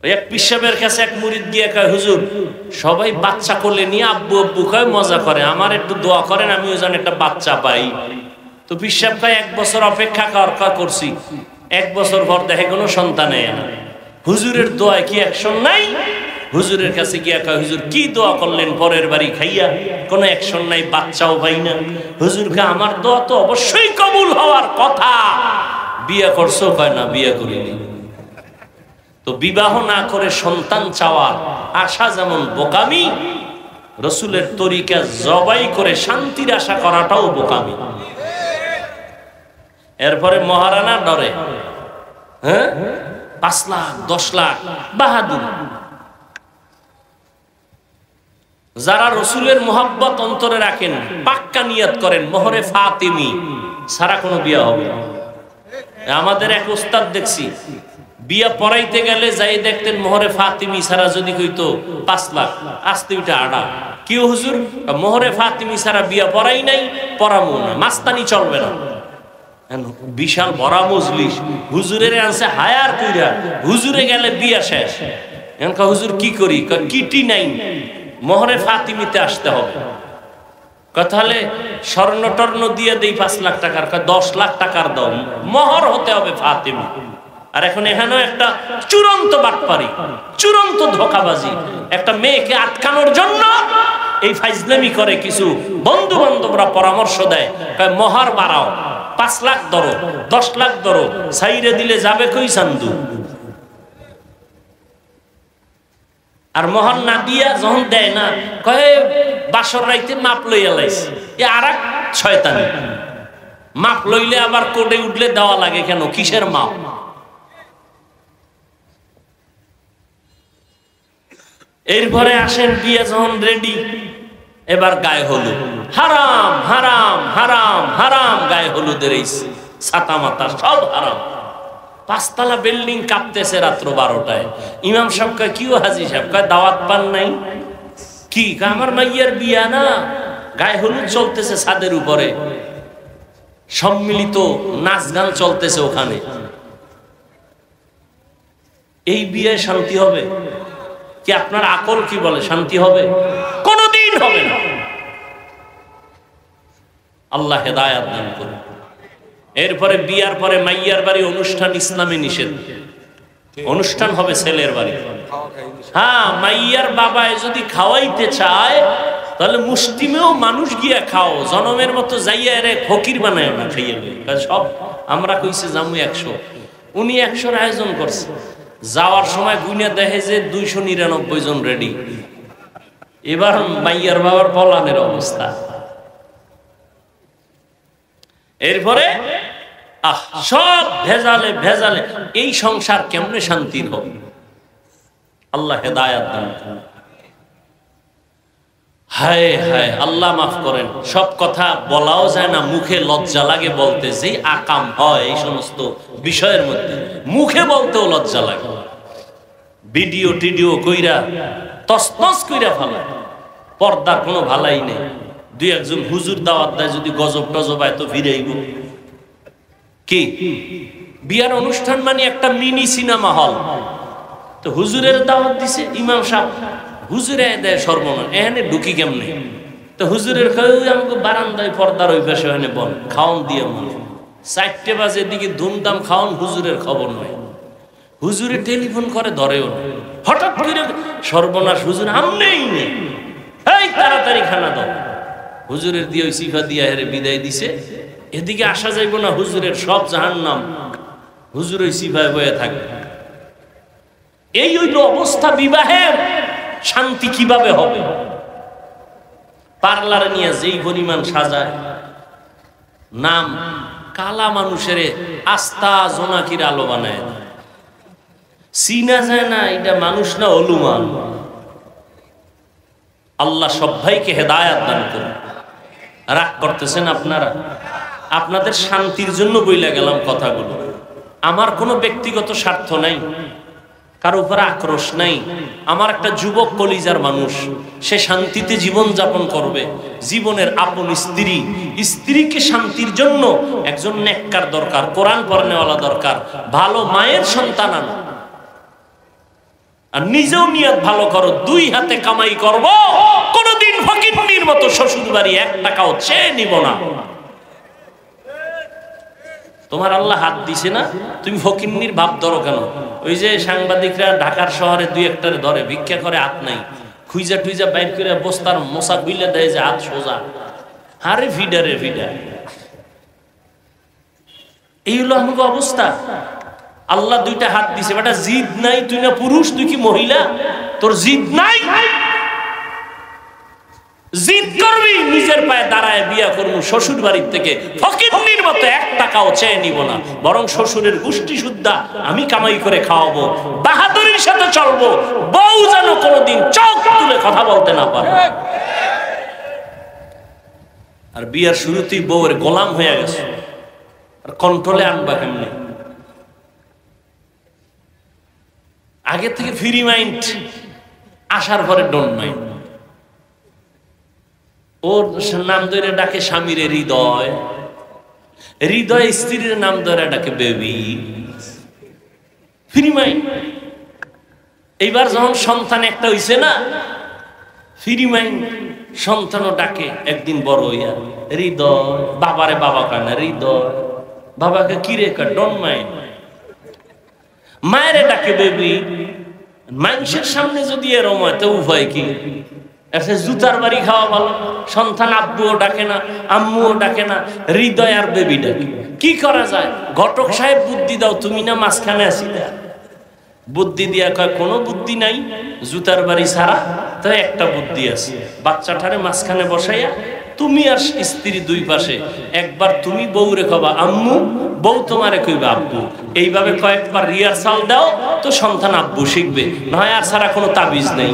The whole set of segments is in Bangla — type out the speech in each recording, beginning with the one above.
এক পিসাবের কাছে এক মুরিদ গিয়ে কয়, হুজুর সবাই বাচ্চা কোলে নিয়ে আব্বু আব্বু কয় মজা করে, আমার একটু দোয়া করেন আমি ওই জন্য একটা বাচ্চা পাই। তো পিসাব কয় 1 বছর অপেক্ষা করছি, 1 বছর পর দেখে কোনো সন্তান এয় না। হুজুরের দোয়ায় কি অ্যাকশন নাই? হুজুরের কাছে গিয়া কয়, হুজুর কি দোয়া করলেন পরের বাড়ি খাইয়া, কোনো অ্যাকশন নাই, বাচ্চাও পাই না। হুজুরকে আমার দোয়া তো অবশ্যই কবুল হওয়ার কথা। বিয়ে করছো? কয় না, বিয়ে করিনি। তো বিবাহ না করে সন্তান চাওয়ার আশা যেমন বোকামি, রসুলের তরিকা জবাই করে শান্তির আশা করাটাও বোকামি। এরপরে মহারানা ডরে, হ্যাঁ 5 লাখ 10 লাখ বাহাদুর। যারা রসুলের মোহাব্বত অন্তরে রাখেন, পাক্কা নিয়ত করেন মোহরে ফাতিমি সারা কোনো বিয়া হবে না। আমাদের এক ওস্তাদ দেখছি, বিয়া পড়াইতে গেলে যাই দেখতেন মোহরে ফাতিমি ছাড়া যদি কইতো 5 লাখ, আসতে ওইটা আড়া। কি হুজুর? মোহরে ফাতিমি ছাড়া বিয়া পড়াই নাই, পড়াবো না, মাস্তানি চলবে না। বিশাল বড় মজলিস, হুজুরের আনছে হায়ার কইরা, হুজুরে গেলে বিয়া শেষ। এখন হুজুর কি করি? কিটি নাই, মোহরে ফাতিমিতে আসতে হবে। তাহলে স্বর্ণ টর্ণ দিয়ে দেই 5 লাখ টাকার, 10 লাখ টাকার দাও, মোহর হতে হবে ফাতিমি। আর এখন এখানেও একটা চূড়ান্ত বাটপারি, চূড়ান্ত ধোঁকাবাজি, একটা মেয়েকে আটকানোর জন্য এই ফাইজলামি করে কিছু বন্ধু বান্ধবরা পরামর্শ দেয়, মোহর বাড়াও, 5 লাখ ধরো, 10 লাখ ধরো, সাইরে দিলে যাবে কই চান্দু। আর মোহর না দিয়া যখন দেয় না, কয়ে বাসর রাইতে মাপ লইয়া লাইছে। এ আর এক শয়তানি। মাপ লইলে আবার কোর্টে উঠলে দেওয়া লাগে কেন? কিসের মাপ? এরপরে আসেন বিয়ে যখন রেডি, এবার গায়ে হলুদ, হারাম হারাম হারাম হারাম, গায়ে হলুদের এই ছাতা মাতা সব হারাম। 5 তলা বিল্ডিং কাঁপতেছে রাত্র 12টায়। ইমাম সাহেব কয়, কি হাজি সাহেব? কয় দাওয়াত পান নাই? কি? আমার মাইয়ার বিয়া না, গায়ে হলুদ চলতেছে ছাদের উপরে, সম্মিলিত নাচ গান চলতেছে ওখানে। এই বিয়ে শান্তি হবে কি? আপনার আকল কি বলে শান্তি হবে? কোনদিন হবে না। আল্লাহ হেদায়েত দান করুন। এরপরে বিয়ার পরে মাইয়ার বাড়ি অনুষ্ঠান ইসলামে নিষেধ। অনুষ্ঠান হবে ছেলের বাড়ি। হ্যাঁ, মাইয়ার বাবায় যদি খাওয়াইতে চায় তাহলে মুষ্টিমেও মানুষ গিয়া খাও, জনমের মতো যাইয়া রে ফকির বানায় না খাইয়ে। সব আমরা কইছে জামু 100, উনি 100-র আয়োজন করছে। যাওয়ার সময় গুইনা দেখে যে 299 জন রেডি। এবার মাইয়ার বাবার পলানের অবস্থা। এরপরে সব ভেজালে ভেজালে, এই সংসার কেমনে শান্তির হবে? আল্লাহ হেদায়েত দান করুন। হায় হায়, আল্লাহ মাফ করেন। সব কথা বলাও যায় না, মুখে লজ্জা লাগে বলতে। যে আকাম হয় এই সমস্ত বিষয়ের মধ্যে, মুখে বলতেও লজ্জা লাগে। ভিডিও টিডিও কইরা তসতস কইরা ফেলা, পর্দার কোনো ভালাই নেই। 2-1 হুজুর দাওয়াত দেয়, যদি গজব টজব হয় তো ফিরেইব। কি বিয়ার অনুষ্ঠান মানে একটা মিনি সিনেমা হল। তো হুজুরের দাওয়াত দিছে ইমাম সাহেব, হুজুরে দেয় সর্বনাশ, এখানে ঢুকি কেমনে? তো হুজুরের আমাকে বারান্দায় পর্দার ওই পাশে ওখানে বল খাওন দিয়ে মনে 4টে বাজে দিকে ধুমধাম খাওন, হুজুরের খবর নাই। হুজুরে টেলিফোন করে, ধরেও না। হঠাৎ করে সর্বনাশ, হুজুর আমনেই নেই, এই তাড়াতাড়ি খানা দাও। হুজুরের দিয়ে ওই সিফা দিয়া হেরে বিদায় দিছে। এদিকে আসা যাইব না, হুজুরের সব জাহান্নাম, হুজুর ওই সিফায় বয়ে থাকবে। এই হইল অবস্থা। বিবাহের শান্তি কিভাবে হবে? পার্লারে নিয়ে যেই পরিমাণ সাজায়, নাম কালা মানুষের আস্থা জোনাকির আলো বানায়, চিনা যায় না এটা মানুষ না অলুমান। আল্লাহ সবাইকে হেদায়েত দান করুন। রাগ করতেছেন আপনারা? আপনাদের শান্তির জন্য বইলা গেলাম কথাগুলো। আমার কোনো ব্যক্তিগত স্বার্থ নাই, কারো উপরে আক্রোশ নাই। আমার একটা যুবক কলিজার মানুষ, সে শান্তিতে জীবন যাপন করবে। জীবনের আপন স্ত্রী, স্ত্রীকে শান্তির জন্য একজন নেককার দরকার, কোরআন পড়নেওয়ালা দরকার, ভালো মায়ের সন্তান আনা। আর নিজেও নিয়ত ভালো করো, দুই হাতে কামাই করব, কোনদিন ফকিন্নির মতো শ্বশুর বাড়ি 1 টাকাও চেয়ে নিব না। তোমার আল্লাহ হাত দিছে না, তুমি ফকিন্নির ভাব ধরো কেন? ওই যে সাংবাদিকরা ঢাকার শহরে 2-1টারে ধরে, ভিক্ষা করে, হাত নাই, খুইজা টুইজা বাইর করে বস্তার মশা গুইলে দেয় যে হাত সোজা। আরে ফিডারে ফিডা, এই হলো আমাকে অবস্থা। আল্লাহ 2টা হাত দিছে, বেটা জিদ নাই, তুই না পুরুষ, তুই কি মহিলা? তোর জিদ নাই, জিদ করবি, নিজের পায়ে দাঁড়ায় বিয়া করবো, শ্বশুর বাড়ির থেকে ফকিন্নির মতো 1 টাকাও চেয়ে নিব না, বরং শ্বশুরের গোষ্ঠী সুদ্ধা আমি কামাই করে খাওয়াবো, বাহাদুরির সাথে চলবো, বউ যেন কোনোদিন চোখ তুলে কথা বলতে না পারে। আর বিয়ার শুরুতেই বউয়ের গোলাম হয়ে গেছে, আর কন্ট্রোলে আনবা কেমনে? আগে থেকে ফ্রি মাইন্ড, আসার পরে ডোন্ট মাইন্ড। ওর নাম ধরে ডাকে স্বামীর হৃদয়, হৃদয় স্ত্রীর নাম ধরে ডাকে বেবি, ফ্রি মাইন্ড। এইবার যখন সন্তান একটা হইছে না, ফ্রি মাইন্ড, সন্তানও ডাকে একদিন বড় হইয়া হৃদয়, বাবারে বাবা কায় না, হৃদয়, বাবাকে কিরে কায়, ডোন্ট মাইন্ড। মায়েরে ডাকে বেবি। মানুষের সামনে যদি এরম হয় তো উভয় কি? একটা জুতার বাড়ি খাওয়া ভালো। সন্তান আব্বুও ডাকে না, আম্মুও ডাকে না, হৃদয় আর বেবি ডাকে। কি করা যায়? ঘটক সাহেব বুদ্ধি দাও, তুমি না মাঝখানে আসি। বুদ্ধি দিয়া কয় কোনো বুদ্ধি নাই, জুতার বাড়ি ছাড়া তো একটা বুদ্ধি আছে, বাচ্চাটারে মাঝখানে বসাইয়া তুমি আর স্ত্রী 2 পাশে, একবার তুমি বউরে কবা আম্মু, বউ তোমারে কইবা আব্বু, এইভাবে কয়েকবার রিহার্সাল দাও তো সন্তান আব্বু শিখবে, নয় আর ছাড়া কোনো তাবিজ নেই।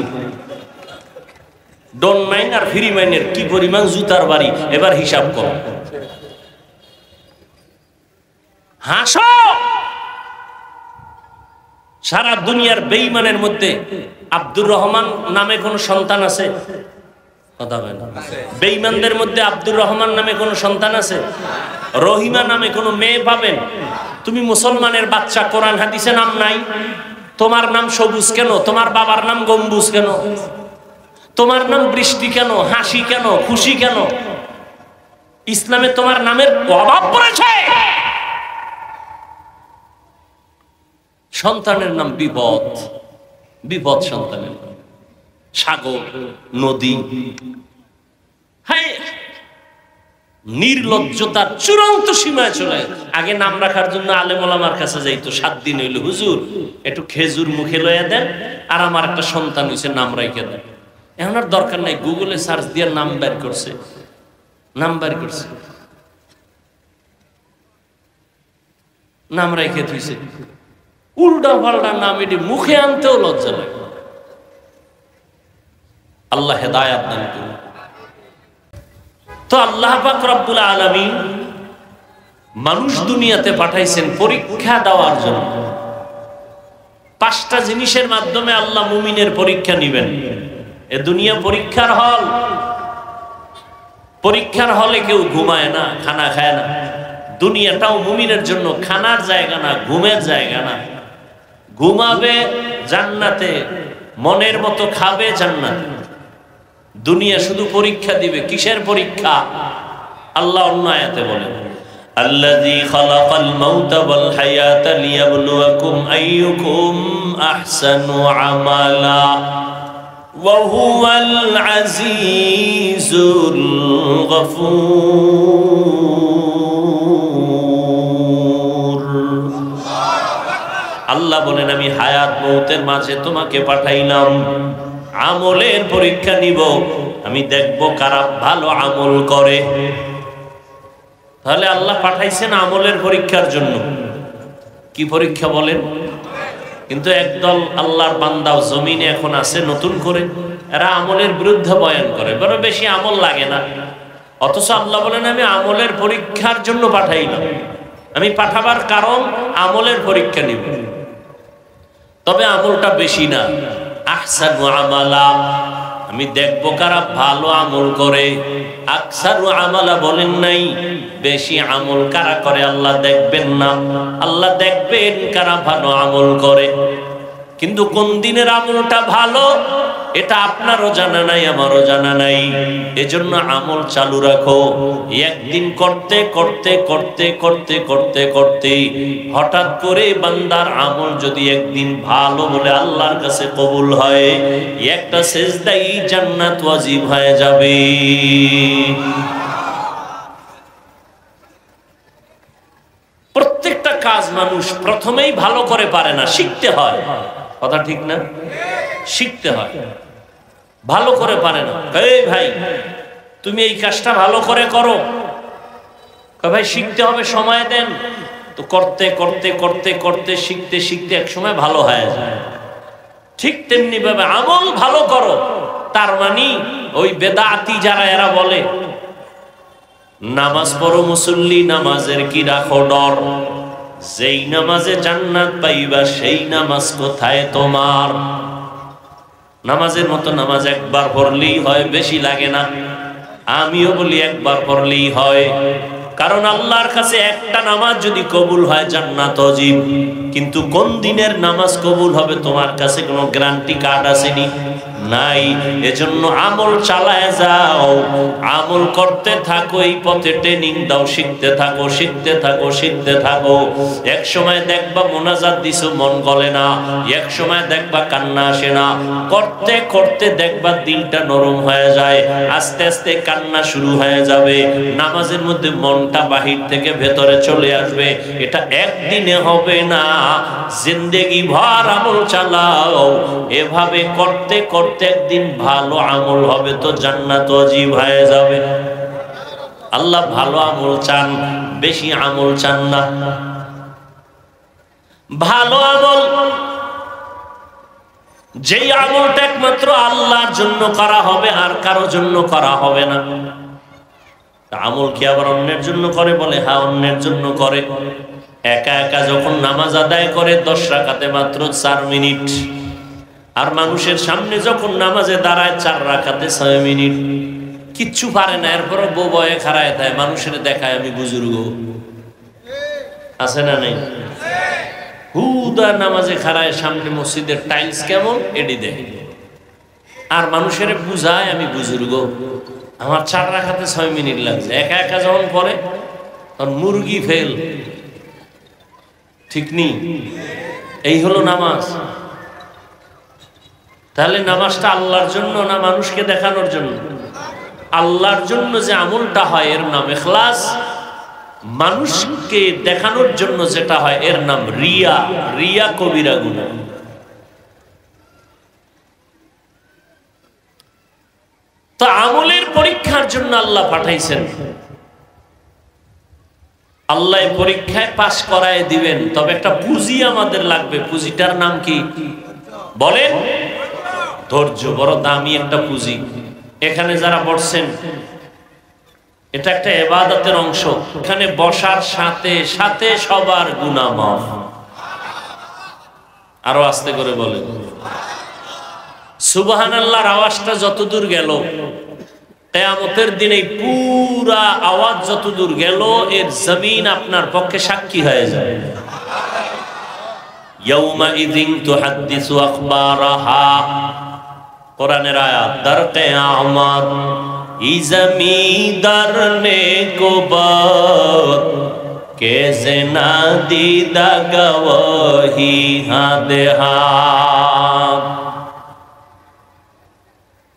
ডোন্ট মাইন্ড আর ফ্রি মাইন্ডের কি পরিমাণ জুতার বাড়ি, এবার হিসাব করো। হাসো। সারা দুনিয়ার বেঈমানের মধ্যে আব্দুর রহমান নামে কোন সন্তান আছে? কথা বলেন। বেঈমানদের মধ্যে আব্দুর রহমান নামে কোন সন্তান আছে? রহিমা নামে কোন মেয়ে পাবেন? তুমি মুসলমানের বাচ্চা, কোরআন হাদিসে নাম নাই, তোমার নাম সবুজ কেন? তোমার বাবার নাম গম্বুজ কেন? তোমার নাম বৃষ্টি কেন? হাসি কেন? খুশি কেন? ইসলামে তোমার নামের অভাব পড়েছে। সন্তানের নাম বিপদ, বিপদ সন্তানের নাম, সাগর, নদী। হ্যাঁ, নির্লজ্জতার চূড়ান্ত সীমায় চলে। আগে নাম রাখার জন্য আলেম ওলামার কাছে যাইতো, 7 দিন হইল, হুজুর একটু খেজুর মুখে লইয়া দেন, আর আমার একটা সন্তান হয়েছে, নাম রাইখে দেন। এখন আর দরকার নাই, গুগলে সার্চ দিয়ে নাম বের করছে, নাম বের করছে, নাম রাইখে থইছে। উল্টা পাল্টা নাম, এটি মুখে আনতেও লজ্জা লাগে। আল্লাহ হেদায়াত দান করুন। তো আল্লাহ পাক রব্বুল আলামিন মানুষ দুনিয়াতে পাঠাইছেন পরীক্ষা দেওয়ার জন্য। 5টা জিনিসের মাধ্যমে আল্লাহ মুমিনের পরীক্ষা নিবেন। এ দুনিয়া পরীক্ষার হল। পরীক্ষার হলে কেউ ঘুমায় না, খানা খায় না। দুনিয়াটাও মুমিনের জন্য খানার জায়গা না, ঘুমের জায়গা না। ঘুমাবে জান্নাতে, মনের মতো খাবে জান্নাতে। দুনিয়া শুধু পরীক্ষা দিবে। কিসের পরীক্ষা? আল্লাহ অন্য আয়াতে বলেন, আল্লাযী খালাকাল মাউতা ওয়াল হায়াতা লিয়াবলুয়াকুম আইয়ুকুম আহসানু আমালা ওয়া হুয়াল আজিজুল গফুর। আল্লাহ বলেন, আমি হায়াত মৌতের মাঝে তোমাকে পাঠাইলাম, আমলের পরীক্ষা নিব। আমি দেখব কারা ভালো আমল করে। তাহলে আল্লাহ পাঠাইছেন আমলের পরীক্ষার জন্য। কি পরীক্ষা বলেন? কিন্তু একদল আল্লাহর বান্দাও জমিনে এখন আছে নতুন করে, এরা আমলের বিরুদ্ধে বয়ান করে, বড় বেশি আমল লাগে না। অথচ আল্লাহ বলেন, আমি আমলের পরীক্ষার জন্য পাঠাইলাম। আমি পাঠাবার কারণ আমলের পরীক্ষা নিব। তবে আমলটা বেশি না, আহসানু আমালা, আমি দেখব কারা ভালো আমল করে। আকসারু আমালা বলেন নাই, বেশি আমল কারা করে আল্লাহ দেখবেন না, আল্লাহ দেখবেন কারা ভালো আমল করে। কিন্তু কোন দিনের আমলটা ভালো এটা আপনারও জানা নাই, আমারও জানা নাই। এজন্য আমল চালু রাখো। একদিন করতে করতে করতে করতে করতে করতে হঠাৎ করে বান্দার আমল যদি একদিন ভালো বলে আল্লাহর কাছে কবুল হয়, একটা সেজদাই জান্নাত ওয়াজিব হয়ে যাবে। প্রত্যেকটা কাজ মানুষ প্রথমেই ভালো করে পারে না, শিখতে হয়। কথা ঠিক না? শিখতে হয়, ভালো করে পারে না। এই ভাই তুমি এই কাজটা ভালো করে করো, ভাই শিখতে হবে, সময় দেন। তো করতে করতে করতে করতে শিখতে শিখতে এক সময় ভালো হয়ে যায়। ঠিক তেমনি ভাবে আমল ভালো করো। তার মানে ওই বেদাতি যারা এরা বলে নামাজ পড়ো মুসল্লি, নামাজের কি রাখো ডর, যেই নামাজে জান্নাত পাইবা সেই নামাজ কোথায় তোমার। নামাজের মতো নামাজ একবার পড়লেই হয়, বেশি লাগে না। আমিও বলি একবার পড়লেই হয়, কারণ আল্লাহর কাছে একটা নামাজ যদি কবুল হয় জান্নাত ওয়াজিব। কিন্তু কোন দিনের নামাজ কবুল হবে তোমার কাছে কোনো গ্যারান্টি কার্ড আসেনি, নাই। এজন্য আমল চালায় যাও, আমল করতে থাকো, এই পথে ট্রেনিং দাও, শিখতে থাকো শিখতে থাকো শিখতে থাকো। এক সময় দেখবা মোনাজাত দিছো মন গলে না, এক সময় দেখবা কান্না আসে না, করতে করতে দেখবা দিলটা নরম হয়ে যায়, আস্তে আস্তে কান্না শুরু হয়ে যাবে, নামাজের মধ্যে মনটা বাহির থেকে ভেতরে চলে আসবে। এটা একদিনে হবে না, জিন্দেগি ভর আমল চালাও। এভাবে করতে করতে একদিন ভালো আমল হবে, তো জান্নাত ওয়াজিব হয়ে যাবে। আল্লাহ ভালো আমল চান, বেশি আমল চান না। ভালো আমল, যেই আমলটা একমাত্র আল্লাহর জন্য করা হবে, আর কারো জন্য করা হবে না। আমল কি আবার অন্যের জন্য করে? বলে হ্যাঁ, অন্যের জন্য করে। একা একা যখন নামাজ আদায় করে 10 রাকাতে মাত্র 4 মিনিট, আর মানুষের সামনে যখন নামাজে দাঁড়ায় 4 রাকাতে 6 মিনিট, কিচ্ছু পারে না। এরপর বউ বয়ে খাড়ায় দেয়, মানুষের দেখায় আমি বুজুর্গ। আছে না নেই? হুদা নামাজে খাড়ায়, সামনে মসজিদের টাইলস কেমন এডি দেয়, আর মানুষের বুঝায় আমি বুজুর্গ, আমার 4 রাকাতে 6 মিনিট লাগছে। একা একা যখন পড়ে তখন মুরগি ফেল। ঠিক নেই? এই হলো নামাজ। তাহলে নামাজটা আল্লাহর জন্য না মানুষকে দেখানোর জন্য? আল্লাহর জন্য যে আমলটা হয় এর নাম ইখলাস, মানুষকে দেখানোর জন্য যেটা হয় এর নাম রিয়া। রিয়া কবিরা গুনাহ। তো আমলের পরীক্ষার জন্য আল্লাহ পাঠাইছেন। আল্লাহ পরীক্ষায় পাশ করায় দিবেন, তবে একটা পুঁজি আমাদের লাগবে। পুঁজিটার নাম কি বলেন? ধৈর্য। বড় দামি একটা পুঁজি। এখানে যারা বসছেন এটা একটা ইবাদতের অংশ। এখানে বসার সাথে সাথে সবার গুনাহ মাফ। আরো আস্তে করে বলেন সুবহানাল্লাহর আওয়াজটা যতদূর গেল, কিয়ামতের দিন এই পুরা আওয়াজ যতদূর গেল এর জমিন আপনার পক্ষে সাক্ষী হয়ে যাবে। ইয়াউমা ইযিন তুহাদ্দিসু আখবারাহা, কোরআনের আয়াত। দার কিয়ামত ই জমিদার নে গোবাত কে জেনা দিদা গওয়াহি হাদে হাত।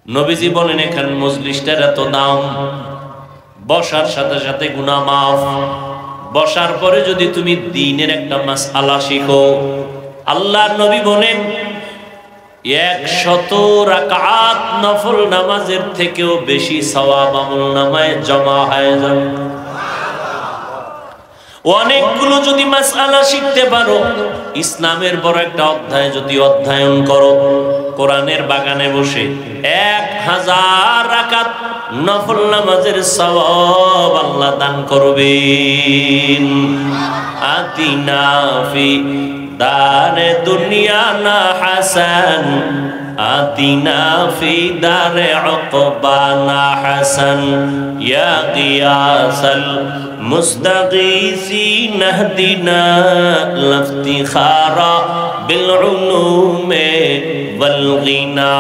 নবীজি বলেন এখানে মজলিসটার এত দাম, বসার সাথে সাথে গুনাহ মাফ। বসার পরে যদি তুমি দ্বীনের একটা মাসআলা শিখো, আল্লাহর নবী বলেন 100 রাকাত নফল নামাজের থেকেও বেশি সওয়াব আমলনামায় জমা হয়ে যাবে। অনেকগুলো যদি মাসআলা শিখতে পারো, ইসলামের বড় একটা অধ্যায় যদি অধ্যয়ন করো, কোরআনের বাগানে বসে 1000 রাকাত নফল নামাজের সওয়াব আল্লাহ দান করবেন। আতিনা ফি দারে দুনিয়া না হাসান, আতিনা ফি দারে উকবা না হাসান, ইয়া গিয়াসাল মুস্তাগীসিন ইহদিনা লাফতিখারা বিল উলুমে ওয়াল গিনা।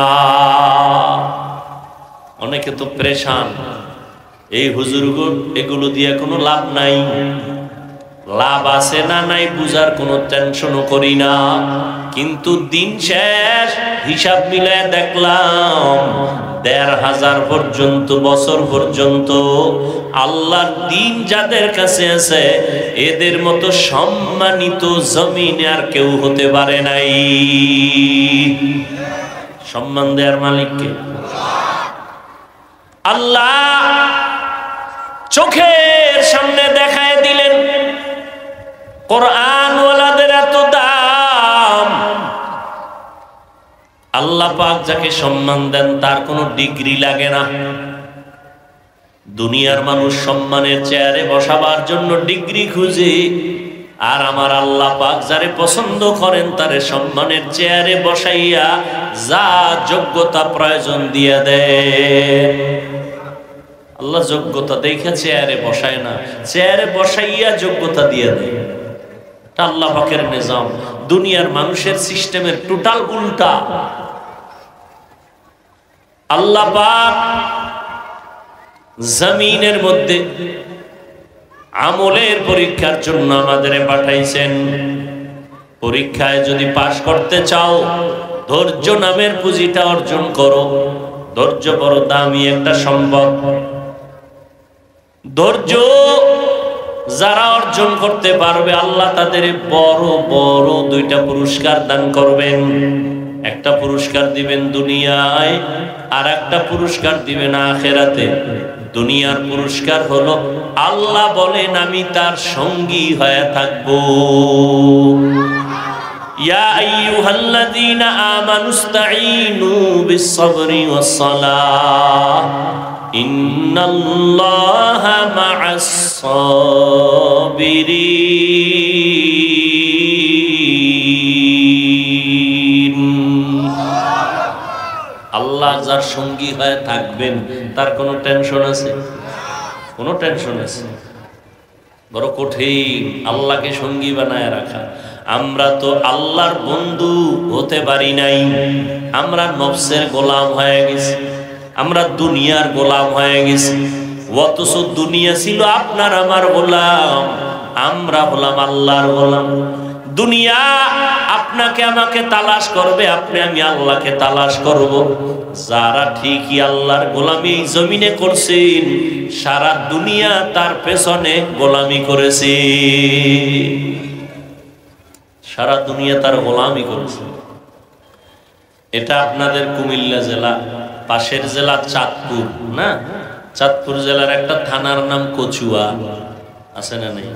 অনেকে তো পেরেশান, এই হুজুরগো এগুলো দিয়ে কোনো লাভ নাই, লাভ আছে না নাই বুঝার কোনো টেনশনও করি না। কিন্তু দিন শেষ হিসাব মিলায় দেখলাম ১৫০০ পর্যন্ত বছর পর্যন্ত আল্লাহর দ্বীন যাদের কাছে আছে এদের মতো সম্মানিত জমিনে আর কেউ হতে পারে নাই। সম্মান দেওয়ার মালিককে আল্লাহ চোখের সামনে দেখায় দিলেন। কোরআন ওয়ালাদের এত দাম। আল্লাহ পাক যাকে সম্মান দেন তার কোনো ডিগ্রি লাগে না। দুনিয়ার মানুষ সম্মানের চেয়ারে বসাবার জন্য ডিগ্রি খুঁজে, আর আমার আল্লাহ পাক যারে পছন্দ করেন তারে সম্মানের চেয়ারে বসাইয়া যা যোগ্যতা প্রয়োজন দিয়ে দেন। আল্লাহ যোগ্যতা দেখে চেয়ারে বসায় না, চেয়ারে বসাইয়া যোগ্যতা দিয়ে দেয়। আল্লাহ পাকের নিজাম। দুনিয়ার মানুষের সিস্টেমের টোটাল উল্টা। আল্লাহ পাক জমিনের মধ্যে আমলের পরীক্ষার জন্য আমাদের পাঠাইছেন। পরীক্ষায় যদি পাশ করতে চাও ধৈর্য নামের পুঁজিটা অর্জন করো। ধৈর্য বড় দামি একটা সম্পদ। ধৈর্য যারা অর্জন করতে পারবে আল্লাহ তাদের বড় বড় দুইটা পুরস্কার দান করবেন। একটা পুরস্কার দিবেন দুনিয়ায়, আর একটা পুরস্কার দিবেন আখিরাতে। দুনিয়ার পুরস্কার হলো আল্লাহ বলেন আমি তার সঙ্গী হয়ে থাকবো। ইয়া আইয়ুহাল্লাযীনা আমানুস্তাঈনু বিস-সাবরি ওয়াস-সালাহ ইন্নাল্লাহা মা'আস-সাবিরিন। আল্লাহ যার সঙ্গী হয়ে থাকবেন তার কোনো টেনশন আছে? কোনো টেনশন আছে? বড় কঠিন আল্লাহকে সঙ্গী বানায় রাখা। আমরা তো আল্লাহর বন্ধু হতে পারি নাই। আমরা নফসের গোলাম হয়ে গেছি, আমরা দুনিয়ার গোলাম হয়ে গেছি। অথচ দুনিয়া ছিল আপনার আমার গোলাম, আমরা হলাম আল্লাহর গোলাম। দুনিয়া আপনাকে আমাকে তালাশ করবে, আপনি আমি আল্লাহকে তালাশ করব। যারা ঠিকই আল্লাহর গোলামি জমিনে করছেন সারা দুনিয়া তার পেছনে গোলামি করেছে। সারা দুনিয়া তার গোলামি করেছে। এটা আপনাদের কুমিল্লা জেলা, পাশের জেলা চাঁদপুর না? চাঁদপুর জেলার একটা থানার নাম কচুয়া, আছে না নেই?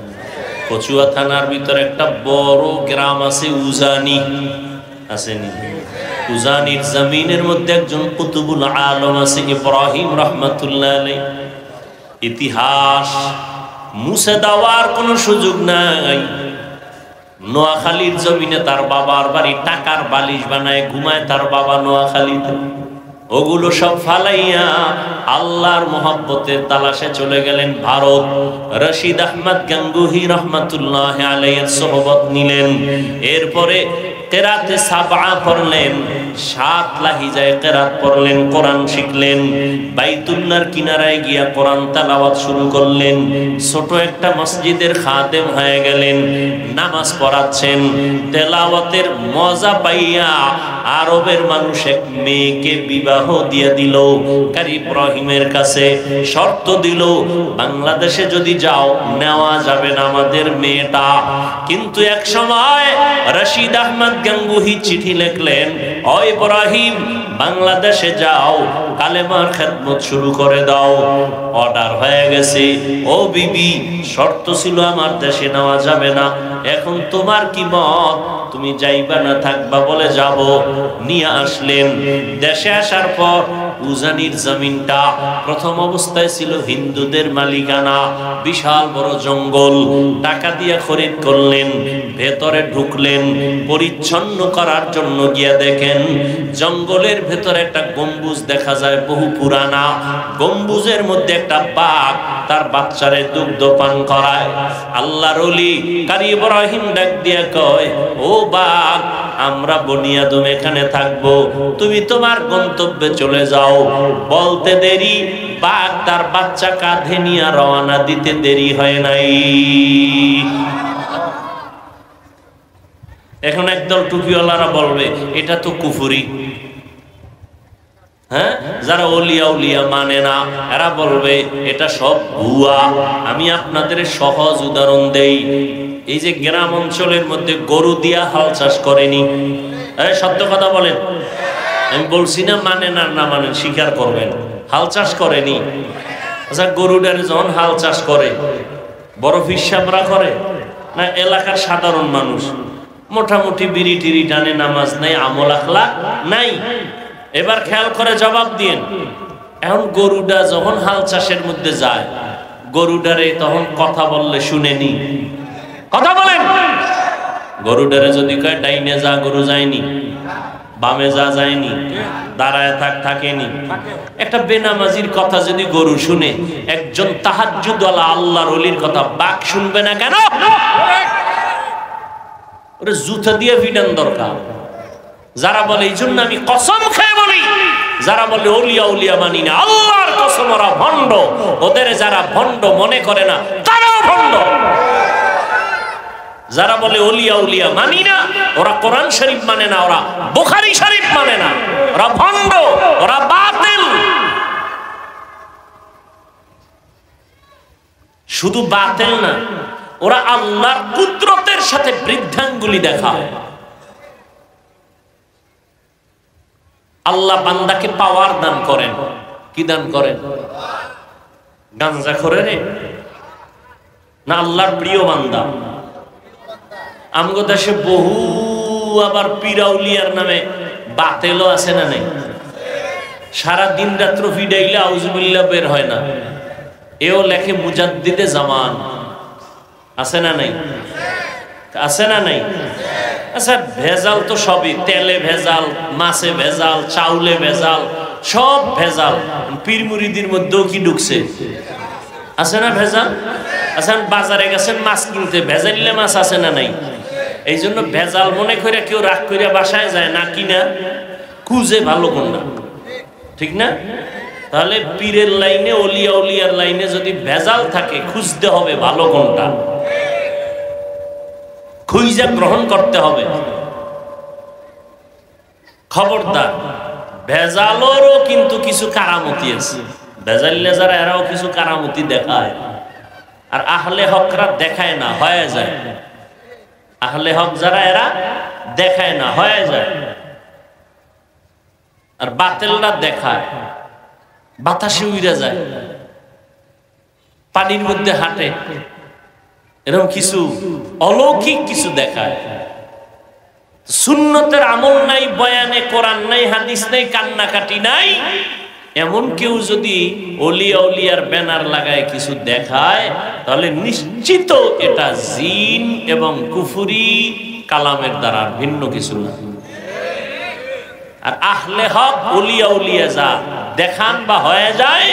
কচুয়া থানার ভিতরে একটা বড় গ্রাম আছে উজানি, আসেনি? উজানির জমিনের মধ্যে একজন কুতুবুল আলম আছে ইব্রাহিম রাহমাতুল্লাহ আলাইহি। ইতিহাস মুছে দেওয়ার কোনো সুযোগ নাই। নোয়াখালীর জমিনে তার বাবার বাড়ি, টাকার বালিশ বানায় ঘুমায় তার বাবা নোয়াখালীতে। ওগুলো সব ফালাইয়া আল্লাহর মহব্বতের তালাশে চলে গেলেন ভারত। রশিদ আহমদ গাঙ্গুহি রহমাতুল্লাহ আলাইহির সোহবত নিলেন। এরপরে কেরাতে সাবআ পড়লেন, 7 লাহিজায় কেরাত পড়লেন, কোরআন শিখলেন। বাইতুল্লাহর কিনারায় গিয়া কোরআন তেলাওয়াত শুরু করলেন। ছোট একটা মসজিদের খাদেম হয়ে গেলেন, নামাজ পড়াচ্ছেন। তেলাওয়াতের মজা পাইয়া আরবের মানুষ এক মেয়েকে বিবাহ দিয়ে দিল কারি ইব্রাহিমের কাছে। শর্ত দিল বাংলাদেশে যদি যাও নেওয়া যাবে না আমাদের মেয়েটা। কিন্তু এক সময় রশিদ আহমদ গাঙ্গুহি চিঠি লিখলেন, ও ইব্রাহিম বাংলাদেশে যাও, কালেমার খেদমত শুরু করে দাও। অর্ডার হয়ে গেছে। ও বিবি, শর্ত ছিল আমার দেশে নেওয়া যাবে না, এখন তোমার কি মত? তুমি যাইবা না থাকবা? বলে যাব। নিয়ে আসলেন। দেশে আসার পর উজানির জমিনটা প্রথম অবস্থায় ছিল হিন্দুদের মালিকানা, বিশাল বড় জঙ্গল। টাকা দিয়ে খরিদ করলেন, ভেতরে ঢুকলেন, পরিচ্ছন্ন করার জন্য গিয়ে দেখেন জঙ্গলের ভেতরে একটা গম্বুজ দেখা যায়, বহু পুরানা। গম্বুজের মধ্যে একটা বাঘ তার বাচ্চারে দুগ্ধ পান করায়। আল্লাহর ওলি কারি ইব্রাহিম ডাক দিয়ে কয়, ও বাঘ, আমরা বনি আদম এখানে থাকবো, তুমি তোমার গন্তব্যে চলে যাও। বলতে দেরি, বাঘ তার বাচ্চা কাঁধে নিয়ে রওনা দিতে দেরি হয় নাই। এখন একদল টুপিওয়ালারা বলবে এটা তো কুফরি। হ্যাঁ, যারা ওলিয়া উলিয়া মানে না এরা বলবে এটা সব ভুয়া। আমি আপনাদের সহজ উদাহরণ দেই। এই যে গ্রাম অঞ্চলের মধ্যে গরু দিয়া হাল চাষ করেনি, সত্য কথা বলেন, আমি বলছি না মানেন আর না মানেন, স্বীকার করবেন, হাল চাষ করেনি। আচ্ছা, গরুটারে যখন হাল চাষ করে বড় হিসাবরা করে না এলাকার সাধারণ মানুষ? মোটামুটি বিড়ি টিড়ি টানে, নামাজ নাই, আমল আখলাক নাই। এবার খেয়াল করে জবাব দিন। এখন গরুটা যখন হাল চাষের মধ্যে যায়, গরুটারে তখন কথা বললে শুনেনি? কথা বলেন। গরুটারে যদি কয় ডাইনে যা, গরু যায়নি, বামে যা যায়নি, দাঁড়ায় থাকেনি। একটা বেনামাজির কথা যদি গরু শুনে, একজন তাহাজ্জুদওয়ালা আল্লাহর ওলির কথা বাঘ শুনবে না কেন? ওরে জুতা দিয়ে ভিডান দরকার। যারা বলে, এই জন্য আমি কসম খেয়ে বলি, যারা বলে ওলিয়া উলিয়া মানি না, আল্লাহর কসম ওরা ভণ্ড। ওদের যারা ভণ্ড মনে করে না তারাও ভণ্ড। যারা বলে ওলিয়া উলিয়া মানি না, ওরা কোরআন শরীফ মানে না, ওরা বুখারী শরীফ মানে না, ওরা ভণ্ড, ওরা বাতিল। শুধু বাতিল না, ওরা আল্লাহর কুদরতের সাথে বৃদ্ধাঙ্গুলি দেখায়। আল্লাহ বান্দাকে পাওয়ার দান করেন। কি দান করেন? গাঞ্জা করে রে না আল্লাহর প্রিয় বান্দা? আমগো দেশে বহু আবার পিরাউলিয়ার নামে বাতেলও আছে না নাই? সারা দিন রাত্র ফিডাইলে আউযুবিল্লাহ বের হয় না। এও লেখে মুজাদ্দিদে জামান। আছে না নাই? আছে না নাই? আচ্ছা, ভেজাল তো সবই, তেলে ভেজাল, মাছে ভেজাল, চাউলে ভেজাল, সব ভেজাল। পীর মুরিদির মধ্যেও কি ঢুকছে? আছে না ভেজাল? আচ্ছা, বাজারে গেছেন মাছ কিনতে, ভেজালিলে মাছ আছে না নাই? এই জন্য ভেজাল মনে করে কেউ রাগ করে বাসায় যায় না, কিনা খুঁজে ভালো কোনটা, ঠিক না? তাহলে পীরের লাইনে, ওলিয়া উলিয়ার লাইনে যদি ভেজাল থাকে, খুঁজতে হবে ভালো কোনটা, খুঁজে গ্রহণ করতে হবে। খবরদার, ভেজালেরও কিন্তু কিছু কারামতি আছে। ভেজালিলে যারা এরাও কিছু কারামতি দেখায়, আর আহলে হকরা দেখায় না, হয়ে যায়। আহলে হক যারা এরা দেখায় না, হয়ে যায়। আর বাতিলরা দেখায়, বাতাসে উড়ে যায়, পানির মধ্যে হাঁটে, এরকম কিছু অলৌকিক কিছু দেখায়। সুন্নতের আমল নাই, বয়ানে কোরআন নাই, হাদিস নাই, কান্নাকাটি নাই, এমন কেউ যদি ওলিয়া উলিয়ার ব্যানার লাগায় কিছু দেখায়, তাহলে নিশ্চিত এটা জিন এবং কুফরি কালামের দ্বারা ভিন্ন কিছু না। আর আহলে হক ওলিয়া উলিয়া যা দেখান বা হয়ে যায়,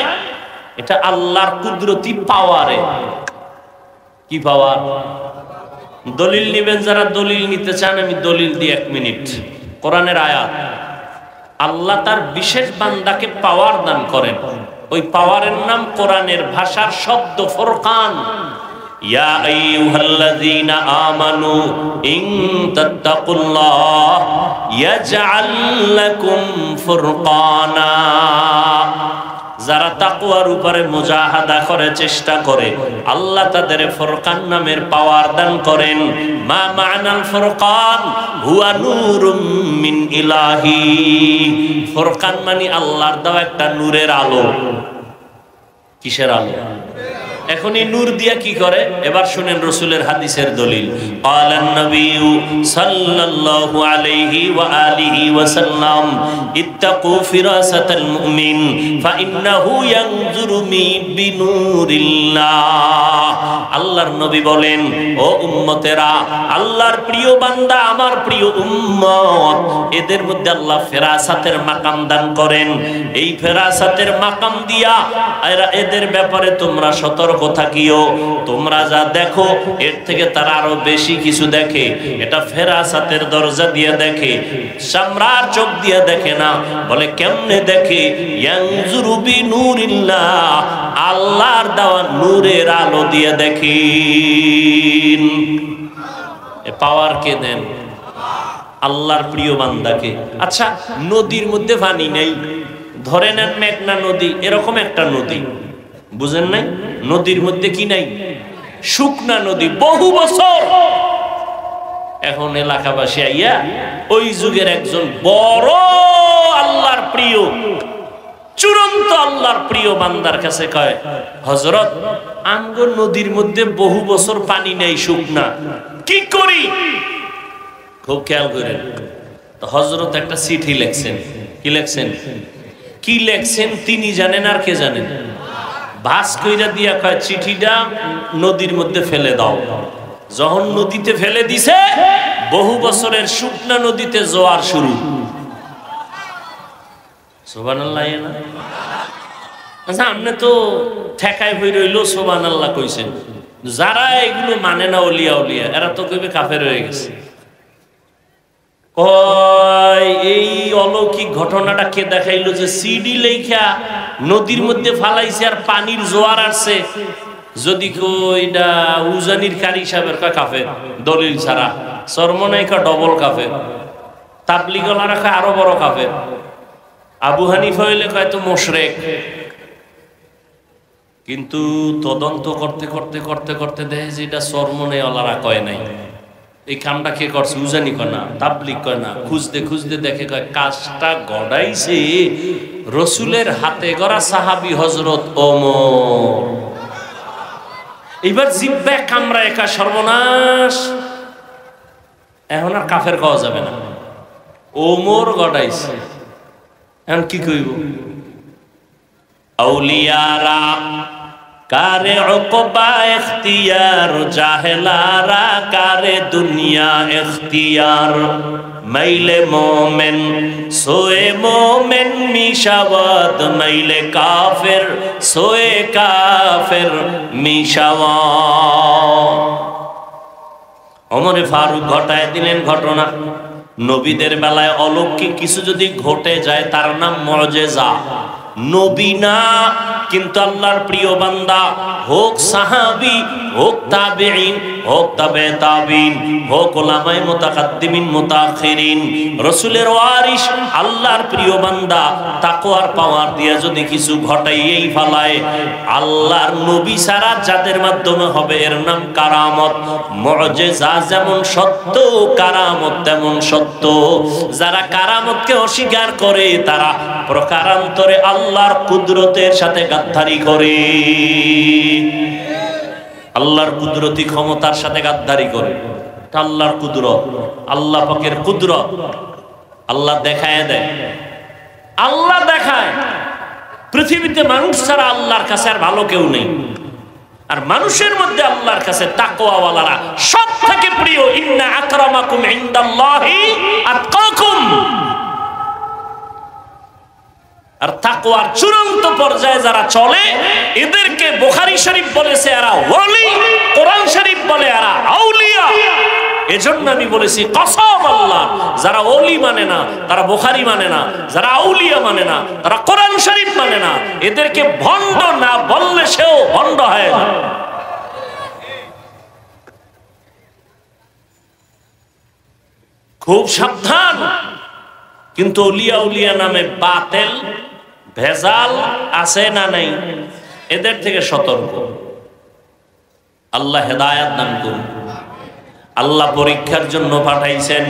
এটা আল্লাহর কুদরতি পাওয়ারে। কি পাওয়ার? দলিল নিবেন যারা, দলিল নিতে চান, আমি দলিল দিই 1 মিনিট। কোরআনের আয়াত, আল্লাহ তার বিশেষ বান্দাকে পাওয়ার দান করেন। ওই পাওয়ারের নাম কোরআনের ভাষার শব্দ ফুরকান। ইয়া আইয়ুহাল্লাযীনা আমানু ইন তাত্তাকুল্লাহ ইয়াজআল লাকুম ফুরকানা। যারা তাকওয়ার উপরে মুজাহাদা করে, চেষ্টা করে, আল্লাহ তাদের ফুরকান নামের পাওয়ার দান করেন। মা মা'নাল ফুরকান হুয়া নূরুম মিন ইলাহি। ফুরকান মানে আল্লাহর দেওয়া একটা নূরের আলো। কিসের আলো? এখন এই নূর দিয়া কি করে? এবার শুনেন রাসূলের হাদিসের দলিল। ক্বালান নবিয়্যু সাল্লাল্লাহু আলাইহি ওয়া আলিহি ওয়া সাল্লাম ইত্তাকু ফিরাসাতাল মুমিন ফাইন্নাহু ইয়ানজুরু বিনূরিল্লাহ। আল্লাহর নবী বলেন, ও উম্মতেরা, আল্লাহর প্রিয় বান্দা, আমার প্রিয় উম্মত, এদের মধ্যে আল্লাহ ফেরাসাতের মাকাম দান করেন। এই ফেরাসাতের মাকাম দিয়া এদের ব্যাপারে তোমরা সতর্ক থাকিও। তোমরা যা দেখো এর থেকে তারা আরো বেশি কিছু দেখে। এটা ফেরাসাতের দরজা দিয়ে দেখে, সামরার চোখ দিয়ে দেখে না। বলে কেমনে দেখে? ইয়ানজুরু বিনূরিল্লাহ, আল্লাহর দেওয়া নূরের আলো দিয়ে দেখেন। এ পাওয়ার কে দেন? আল্লাহর প্রিয় বান্দাকে। আচ্ছা, নদীর মধ্যে পানি নেই, ধরে নেন মেঘনা নদী, এরকম একটা নদী, বুঝেন নাই? নদীর মধ্যে কি নাই? শুকনা নদী, বহু বছর। এখন এলাকাবাসী আইয়া ওই যুগের একজন বড় আল্লাহর প্রিয়, চূড়ান্ত আল্লাহর প্রিয় বান্দার কাছে কয়, হযরত, আমগো নদীর মধ্যে বহু বছর পানি নেই, শুকনা, কি করি? খুব খেয়াল করেন। তো হযরত একটা চিঠি লিখছেন। কি লিখছেন? কি লিখছেন তিনি জানেন, আর কে জানেন? ভাস কইরা দিয়া কয়, চিঠিটা নদীর মধ্যে ফেলে দাও। যখন নদীতে ফেলে দিছে, বহু বছরের শুকনা নদীতে জোয়ার শুরু। সুবহানাল্লাহ। আচ্ছা, আপনি তো ঠেকায় হয়ে রইল সুবহানাল্লাহ কইছেন। যারা এগুলো মানে না, ওলিয়া উলিয়া, এরা তো কইবে কাফের হয়ে গেছে। এই অলৌকিক ঘটনাটা কে দেখাইলো যে সিডি লেখা নদীর মধ্যে ফালাইছে আর পানির জোয়ার আসছে? যদি কইটা উজানির কারি সাহেবের কয় কাফের, দলিল ছাড়া। চরমনাইকা ডবল কাফের, তাবলিগলা রাখা আরো বড় কাফের। আবু হানিফা হইলে কয় তো মুশরিক। কিন্তু তদন্ত করতে করতে করতে করতে দেখে যে এটা চরমনাইওয়ালারা কয় নাই। এই কামটা কে করছে? উজানি কয় না, তাবলিগ কয় না। খুঁজতে খুঁজতে দেখে কয় কাজটা গড়াইছে রসুলের হাতে গড়া সাহাবী হযরত ওমর। এবার জিব্বা কামরা একা সর্বনাশ, এখন আর কাফের খাওয়া যাবে না। ওমর গড়াইছে, এখন কি কইব? আউলিয়ারা কারে উকবা ইখতিয়ার, জাহেলারা কারে দুনিয়া ইখতিয়ার। মাইলে মোমেন সোয়ে মোমেন মিশাওয়াত, মাইলে কাফের সোয়ে কাফের মিশাওয়াত। ওমরে ফারুক ঘটায় দিলেন ঘটনা। নবীদের বেলায় অলৌকিক কিছু যদি ঘটে যায় তার নাম মুআজিজা। নবী না, কিন্তু আল্লাহর প্রিয় বান্দা, হোক সাহাবী, হোক তাবেঈন, হোক তাবে তাবিন, হোক উলামায়ে মুতাকাদ্দিমিন মুতাআখিরিন, রাসূলের ওয়ারিস, আল্লাহর প্রিয় বান্দা, তাকওয়ার পাওয়ার দিয়ে যদি কিছু ঘটাইয়েই ফেলায়, আল্লাহর নবী ছাড়া যাদের মাধ্যমে হবে এর নাম কারামত। মুআজিজা যেমন সত্য, কারামত তেমন সত্য। যারা কারামতকে অস্বীকার করে তারা প্রকারান্তরে আল্লাহর কুদরতের সাথে গাদ্দারি করে, আল্লাহর কুদরতি ক্ষমতার সাথে গাদ্দারি করে। আল্লাহর কুদরত, আল্লাহ পাকের কুদরত আল্লাহ দেখায় দেয়, আল্লাহ দেখায়। পৃথিবীতে মানুষ ছাড়া আল্লাহর কাছে আর ভালো কেউ নেই। আর মানুষের মধ্যে আল্লাহর কাছে তাকওয়াওয়ালারা সব থেকে প্রিয়। ইন্না আকরামাকুম ইনদাল্লাহি আতকাকুম। আর তাকওয়ার চূড়ান্ত পর্যায়ে যারা চলে এদেরকে বুখারী শরীফ বলেছে এরা ওলি, কোরআন শরীফ বলে এরা আউলিয়া। এজন্য আমি বলেছি কসম আল্লাহ, যারা ওলি মানে না, তারা বুখারী মানে না, যারা আউলিয়া মানে না, তারা কোরআন শরীফ মানে না, এদেরকে ভণ্ড না বললে সেও ভণ্ড হয় না। খুব সাবধান। কিন্তু ওলিয়া উলিয়া নামে বাতিল ভেজাল আছে না নাই, এদের থেকে সতর্ক। আল্লাহ হেদায়েত দান করুন। আল্লাহ পরীক্ষার জন্য পাঠাইছেন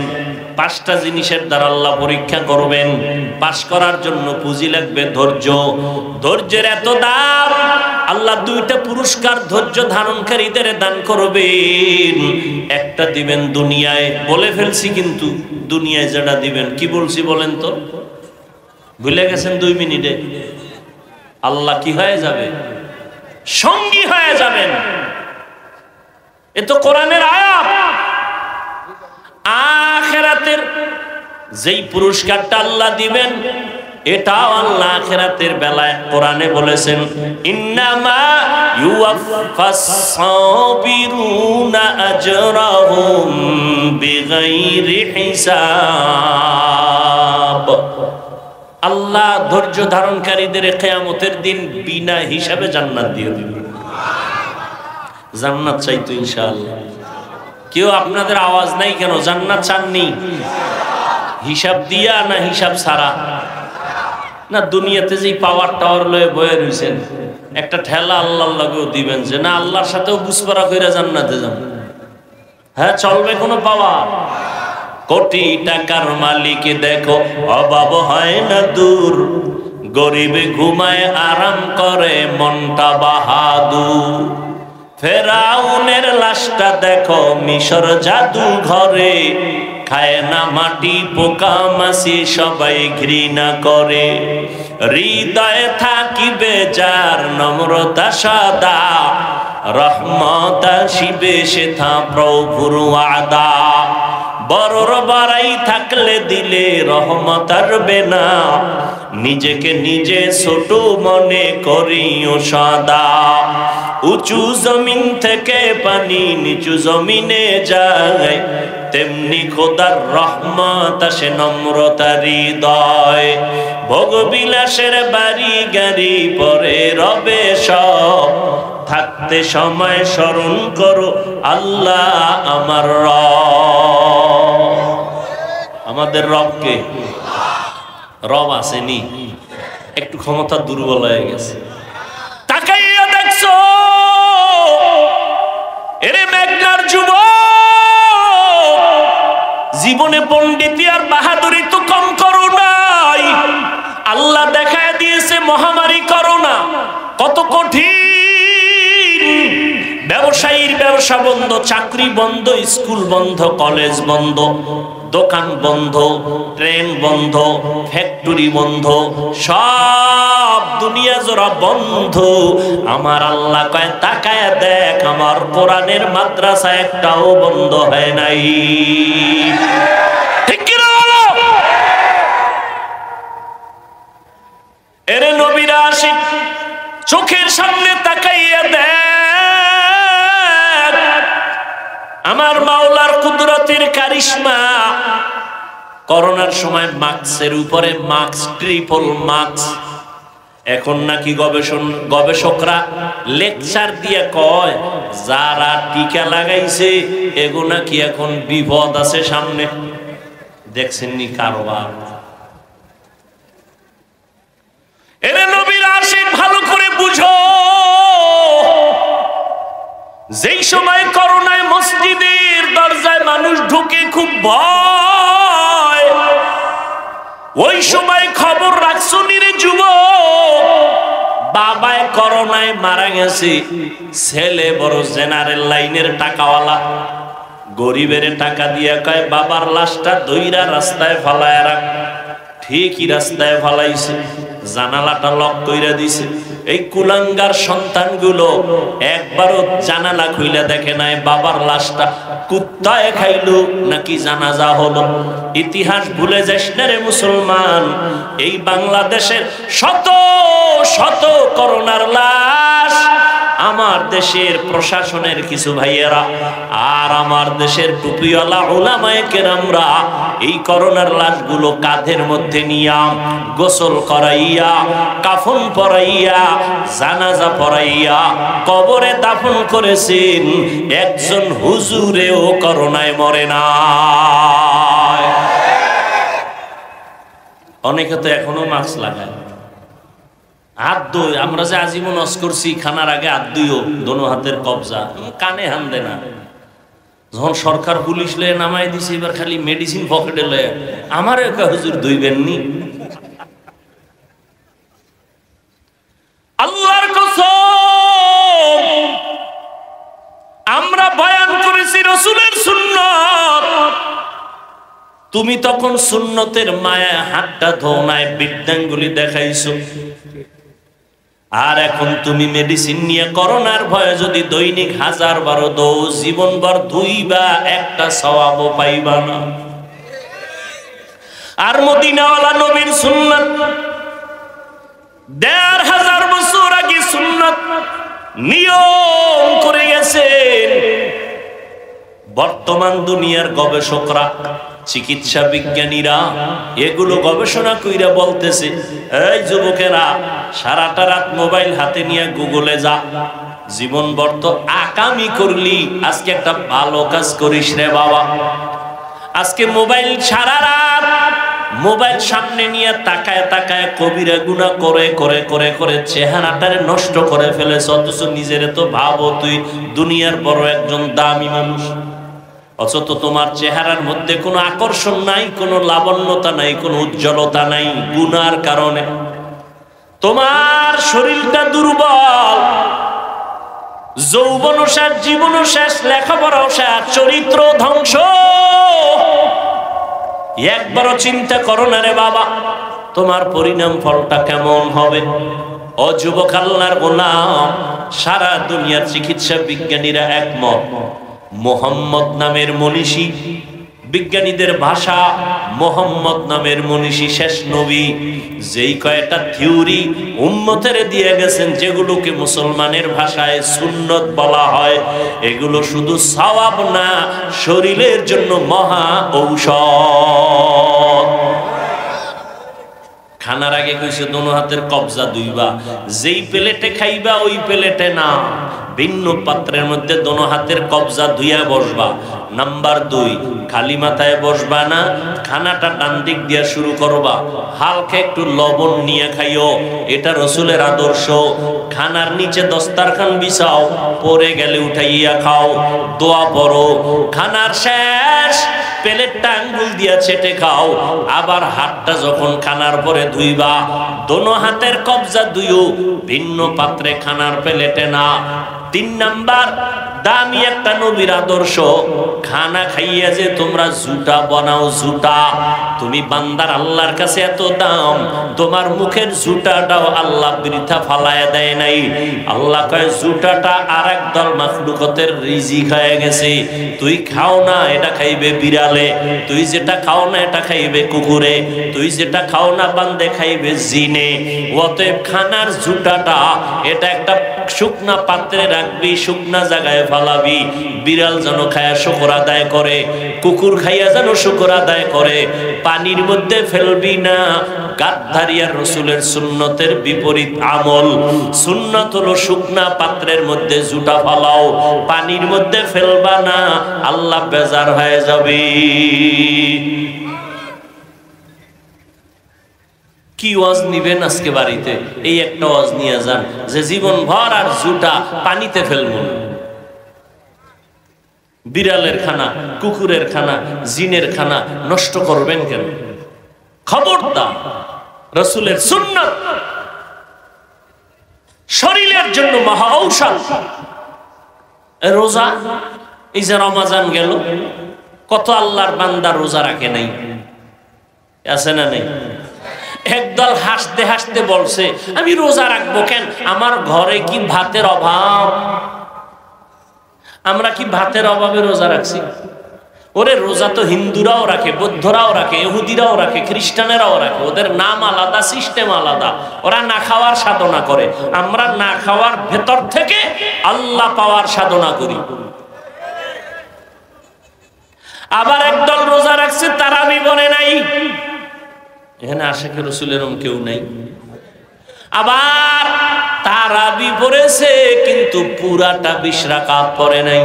5টা জিনিসের দ্বারা আল্লাহ পরীক্ষা করবেন। পাস করার জন্য পুঁজি লাগবে ধৈর্য। ধৈর্যের এত দাম, আল্লাহ 2টা পুরস্কার ধৈর্য ধারণকারীদের দান করবেন। একটা দিবেন দুনিয়ায়, বলে ফেলছি কিন্তু দুনিয়ায় যেটা দিবেন কি বলছি বলেন তো? ভুলে গেছেন 2 মিনিটে? আল্লাহ কি হয়ে যাবে? সঙ্গী হয়ে যাবেন। এ তো কোরআনের আয়াত। আখিরাতের যেই পুরস্কারটা আল্লাহ দিবেন, এটাও আল্লাহ আখিরাতের বেলায় কোরআনে বলেছেন, ইন্নামা ইউওয়াফাস সাবিরুনা আজরাহুম বিগাইরি হিসাব। আল্লাহ ধৈর্য ধারণকারীদের কিয়ামতের দিন বিনা হিসাবে জান্নাত দিয়ে দিবেন। জান্নাত চাইতো ইনশাআল্লাহ। কেউ আপনাদের আওয়াজ নাই কেন? জান্নাত চাননি? হিসাব দিয়া না হিসাব ছাড়া? না দুনিয়াতে যে পাওয়ার টাওয়ার লয়ে বয়ে রয়েছেন, একটা ঠেলা আল্লাহর লাগেও দিবেন যে না আল্লাহর সাথেও বুঝপাড়া কইরা জান্নাতে যান। হ্যাঁ চলবে কোনো পাওয়ার? কোটি টাকার মালিক দেখো অভাব হয় না দূর, গরিবে ঘুমায় আরাম করে মনটা বাহাদুর। ফেরাউনের লাশটা দেখো মিশর জাদু ঘরে, খায় না মাটি পোকা মাছি সবাই ঘৃণা করে। হৃদয়ে থাকিবে যার নম্রতা সদা, রহমত আসিবে সেথা প্রভুর ওয়াদা। বড়র বাড়াই থাকলে দিলে রহমত আসবে না, নিজেকে নিজে ছোট মনে করিও সদা। উঁচু জমিন থেকে পানি নিচু জমিনে যায়, তেমনি খোদার রহমত আসে নম্রতার হৃদয়। ভোগবিলাসের বাড়ি গাড়ি পরে রবে সব, থাকতে সময় স্মরণ করো আল্লাহ আমার রব। আমাদের রবকে? রব আসেনি, একটু ক্ষমতা দুর্বল হয়ে গেছে। তাকাইয়া দেখছো এরে মেঘনার যুবক, জীবনে পণ্ডিতি আর বাহাদুরি তো কম করো নাই। আল্লাহ দেখায় দিয়েছে মহামারী করোনা, কত কঠিন। ব্যবসায়ীর ব্যবসা বন্ধ, চাকরি বন্ধ, স্কুল বন্ধ, কলেজ বন্ধ, দোকান বন্ধ, ট্রেন বন্ধ, ফ্যাক্টরি বন্ধ, সব দুনিয়া জোড়া বন্ধ। আমার আল্লাহ কয় তাকায় দেখ, আমার কোরআনের মাদ্রাসা একটাও বন্ধ হয় নাই। ঠিক কি না বলো? এরে নবীরা আসি, চোখের সামনে তাকাইয়া দেখ, আমার মাওলার কুদরতের কারিশমা। করোনার সময় মাস্কের উপরে মাস্ক, ট্রিপল মাস্ক। এখন নাকি গবেষকরা লেকচার দিয়ে কয় যারা টিকা লাগাইছে এগো নাকি এখন বিপদ আছে সামনে। দেখছেন নি কারবার? এরে নবীর আশিক ভালো করে বুঝো, যেই সময় করোনায় মসজিদের দরজায় মানুষ ঢুকে খুব ভয়, ওই সময় খবর রাখছো নিরে যুবক, বাবায় করোনায় মারা গেছে, ছেলে বড় জেনারেল লাইনের টাকাওয়ালা, গরিবের টাকা দিয়ে কয় বাবার লাশটা দইরা রাস্তায় ফালায় রাখ। ঠিকই রাস্তায় ফালাইছে, জানালাটা লক কইরা দিছে। এই কুলাঙ্গার সন্তানগুলো একবারও জানালা খুইলা দেখে নাই বাবার লাশটা কুত্তায় খাইলো নাকি জানাজা হলো। ইতিহাস ভুলে যাস না রে মুসলমান। এই বাংলাদেশের শত শত করোনার লাশ আমার দেশের প্রশাসনের কিছু ভাইয়েরা আর আমার দেশের টুপিওয়ালা উলামায়ে কেরামরা এই করোনার লাশগুলো কাঁধের মধ্যে নিয়া গোসল করাইয়া, কাফন পরাইয়া, জানাজা পরাইয়া কবরে দাফন করেছেন। একজন হুজুরেও করোনায় মরে না। অনেকে তো এখনো মাস্ক লাগায়। হাত ধুই, আমরা যে আজীবন অস করছি খানার আগে হাত ধুইও, দোনো হাতের কবজা, কানে হান দে না। যখন সরকার পুলিশ লয়ে নামাই দিছে, এবার খালি মেডিসিন পকেটে লয়ে আমার একা হুজুর দুইবেননি। আল্লাহর কসম, আমরা বয়ান করেছি রাসূলের সুন্নাত, তুমি তখন সুন্নতের মায়া হাতটা ধোনায় বৃদ্ধাঙ্গুলি দেখাইছো। আর এখন তুমি মেডিসিন নিয়ে করোনার ভয়ে যদি দৈনিক 1000 দৌ, জীবনভর 2 বা 1টা সওয়াবও পাইবা না। আর মদিনাওয়ালা নবীর সুন্নাত 1500 বছর আগে সুন্নাত নিয়ম করে গেছেন। বর্তমান দুনিয়ার গবেষকরা, চিকিৎসা বিজ্ঞানীরা এগুলো গবেষণা কইরা বলতেছে, এই যুবকেরা সারাটা রাত মোবাইল হাতে নিয়ে গুগলে যা, জীবন বর্ত আকামি করলি, আজকে একটা ভালো কাজ করিস রে বাবা। আজকে মোবাইল সারা রাত মোবাইল সামনে নিয়ে তাকায় তাকায় কবিরা গুনাহ করে করে করে করে চেহারাটারে নষ্ট করে ফেলেছ, অথচ নিজেরে তো ভাবো তুই দুনিয়ার বড় একজন দামি মানুষ, অথচ তোমার চেহারার মধ্যে কোনো আকর্ষণ নাই, কোনো লাবণ্যতা নাই, কোনো উজ্জ্বলতা নাই গুনার কারণে। তোমার শরীরটা দুর্বল, যৌবন শেষ, জীবন শেষ, লেখাপড়াও শেষ, চরিত্র ধ্বংস। একবারও চিন্তা করো না রে বাবা, তোমার পরিণাম ফলটা কেমন হবে। ও যুবক আল্লাহর গোলাম, সারা দুনিয়ার চিকিৎসা বিজ্ঞানীরা একমত, মুহাম্মদ নামের মনীষী, বিজ্ঞানীদের ভাষা মুহাম্মদ নামের মনীষী শেষ নবী, যেই কয়টা থিওরি উম্মতের দিয়ে গেছেন, যেগুলোকে মুসলমানের ভাষায় সুন্নত বলা হয়, এগুলো শুধু সওয়াব না, শরীরের জন্য মহা ঔষধ। খানার আগে কইছে দোনো হাতের কবজা দুইবা, যেই প্লেটে খাইবা ওই প্লেটে না, ভিন্ন পাত্রের মধ্যে দোনো হাতের কবজা ধুইয়া বসবা। নাম্বার 2, খালি মাথায় বসবা না, খানাটা ডান দিক দিয়া শুরু করবা, হালকা একটু লবণ নিয়ে খাইও, এটা রাসূলের আদর্শ। খানার নিচে দস্তারখান বিছাও, পরে গেলে উঠাইয়া খাও, দোয়া পড়ো। খানার শেষ প্লেটটা আঙ্গুল দিয়া চেটে খাও, আবার হাতটা যখন খানার পরে ধুইবা, দোনো হাতের কবজা ধুইও, ভিন্ন পাত্রে, খানার প্লেটে না। 3 নাম্বার দামি একটা নবীর আদর্শ, খানা খাইয়া যে তোমরা জুটা বানাও, জুটা। তুমি বান্দার আল্লাহর কাছে এত দাম, তোমার মুখের জুটাটাও আল্লাহ বৃথা ফালায় দেয় নাই। আল্লাহ কয় জুটাটা আরেক দল মাখলুকতের রিজিক হয়ে গেছে, তুই খাও না, এটা খাইবে বিড়ালে, তুই যেটা খাও না এটা খাইবে কুকুরে, তুই যেটা খাও না বান্দে খাইবে জিনে। অতএব খানার জুটাটা এটা একটা শুকনা পাত্রে রাখবি, শুকনা জায়গায় ফালাবি, বিড়াল যেন খায়া শুকর আদায় করে, কুকুর খাইয়া যেন শুকর আদায় করে, পানির মধ্যে ফেলবি না। গাদ্দারিয়ার রাসূলের সুন্নতের বিপরীত আমল। সুন্নত হলো শুকনা পাত্রের মধ্যে জুটা ফালাও, পানির মধ্যে ফেলবা না, আল্লাহ বেজার হয়ে যাবে। কি ওয়াজ নিবেন আজকে বাড়িতে? এই একটা ওয়াজ নিয়ে যান যে জীবন ভর আর জুটা পানিতে ফেলবো না। বিড়ালের খানা, কুকুরের খানা, জিনের খানা নষ্ট করবেন কেন? খবরদার, রাসূলের সুন্নাত শরীরের জন্য মহা ঔষধ। রোজা, এই যে রমজান গেল, কত আল্লাহর বান্দা রোজা রাখে নাই, আছে না নেই? একদল হাসতে হাসতে বলছে আমি রোজা রাখবো কেন, আমার ঘরে কি ভাতের অভাব? আমরা কি ভাতের অভাবে রোজা রাখছি? ওরে রোজা তো হিন্দুরাও রাখে, বৌদ্ধরাও রাখে, ইহুদিরাও রাখে, খ্রিস্টানেরাও রাখে, ওদের নাম আলাদা, সিস্টেম আলাদা, ওরা না খাওয়ার সাধনা করে, আমরা না খাওয়ার ভেতর থেকে আল্লাহ পাওয়ার সাধনা করি। আবার একদল রোজা রাখছে তারাবি বলে নাই, এখানে আশিকে রাসূলের কেউ নাই। আবার তারাবি পড়েছে কিন্তু পুরাটা 20 রাকাত পড়ে নাই,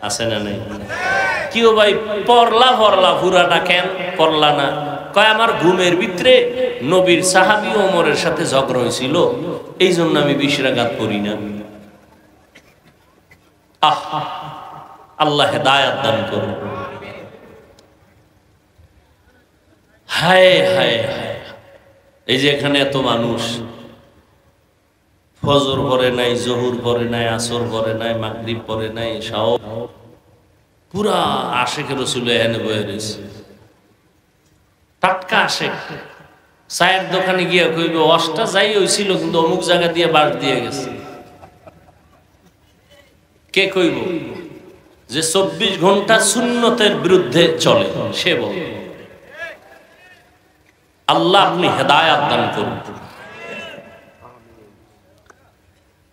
আছে না নাই? কিও ভাই পড়লা পুরাটা কেন পড়লা না? কয় আমার ঘুমের ভিতরে নবীর সাহাবী ওমরের সাথে ঝগড়া হয়েছিল, এই জন্য আমি 20 রাকাত পড়ি না। আল্লাহ হেদায়েত দান করুন। হায় হায় হায়, এই যে এখানে এত মানুষ ফজর পড়ে নাই, জোহর পড়ে নাই, আসর পড়ে নাই, মাগরিব পড়ে নাই, সব পুরা আশেকের রসুল এনে বয়ে রয়েছে। টাটকা আশেক চায়ের দোকানে গিয়ে কইবে অষ্টা যাই হয়েছিল কিন্তু অমুক জায়গা দিয়ে বাস দিয়ে গেছে। কে কইব যে 24 ঘন্টা সুন্নতের বিরুদ্ধে চলে, সে বল। আল্লাহ আপনি হেদায়েত দান করুন।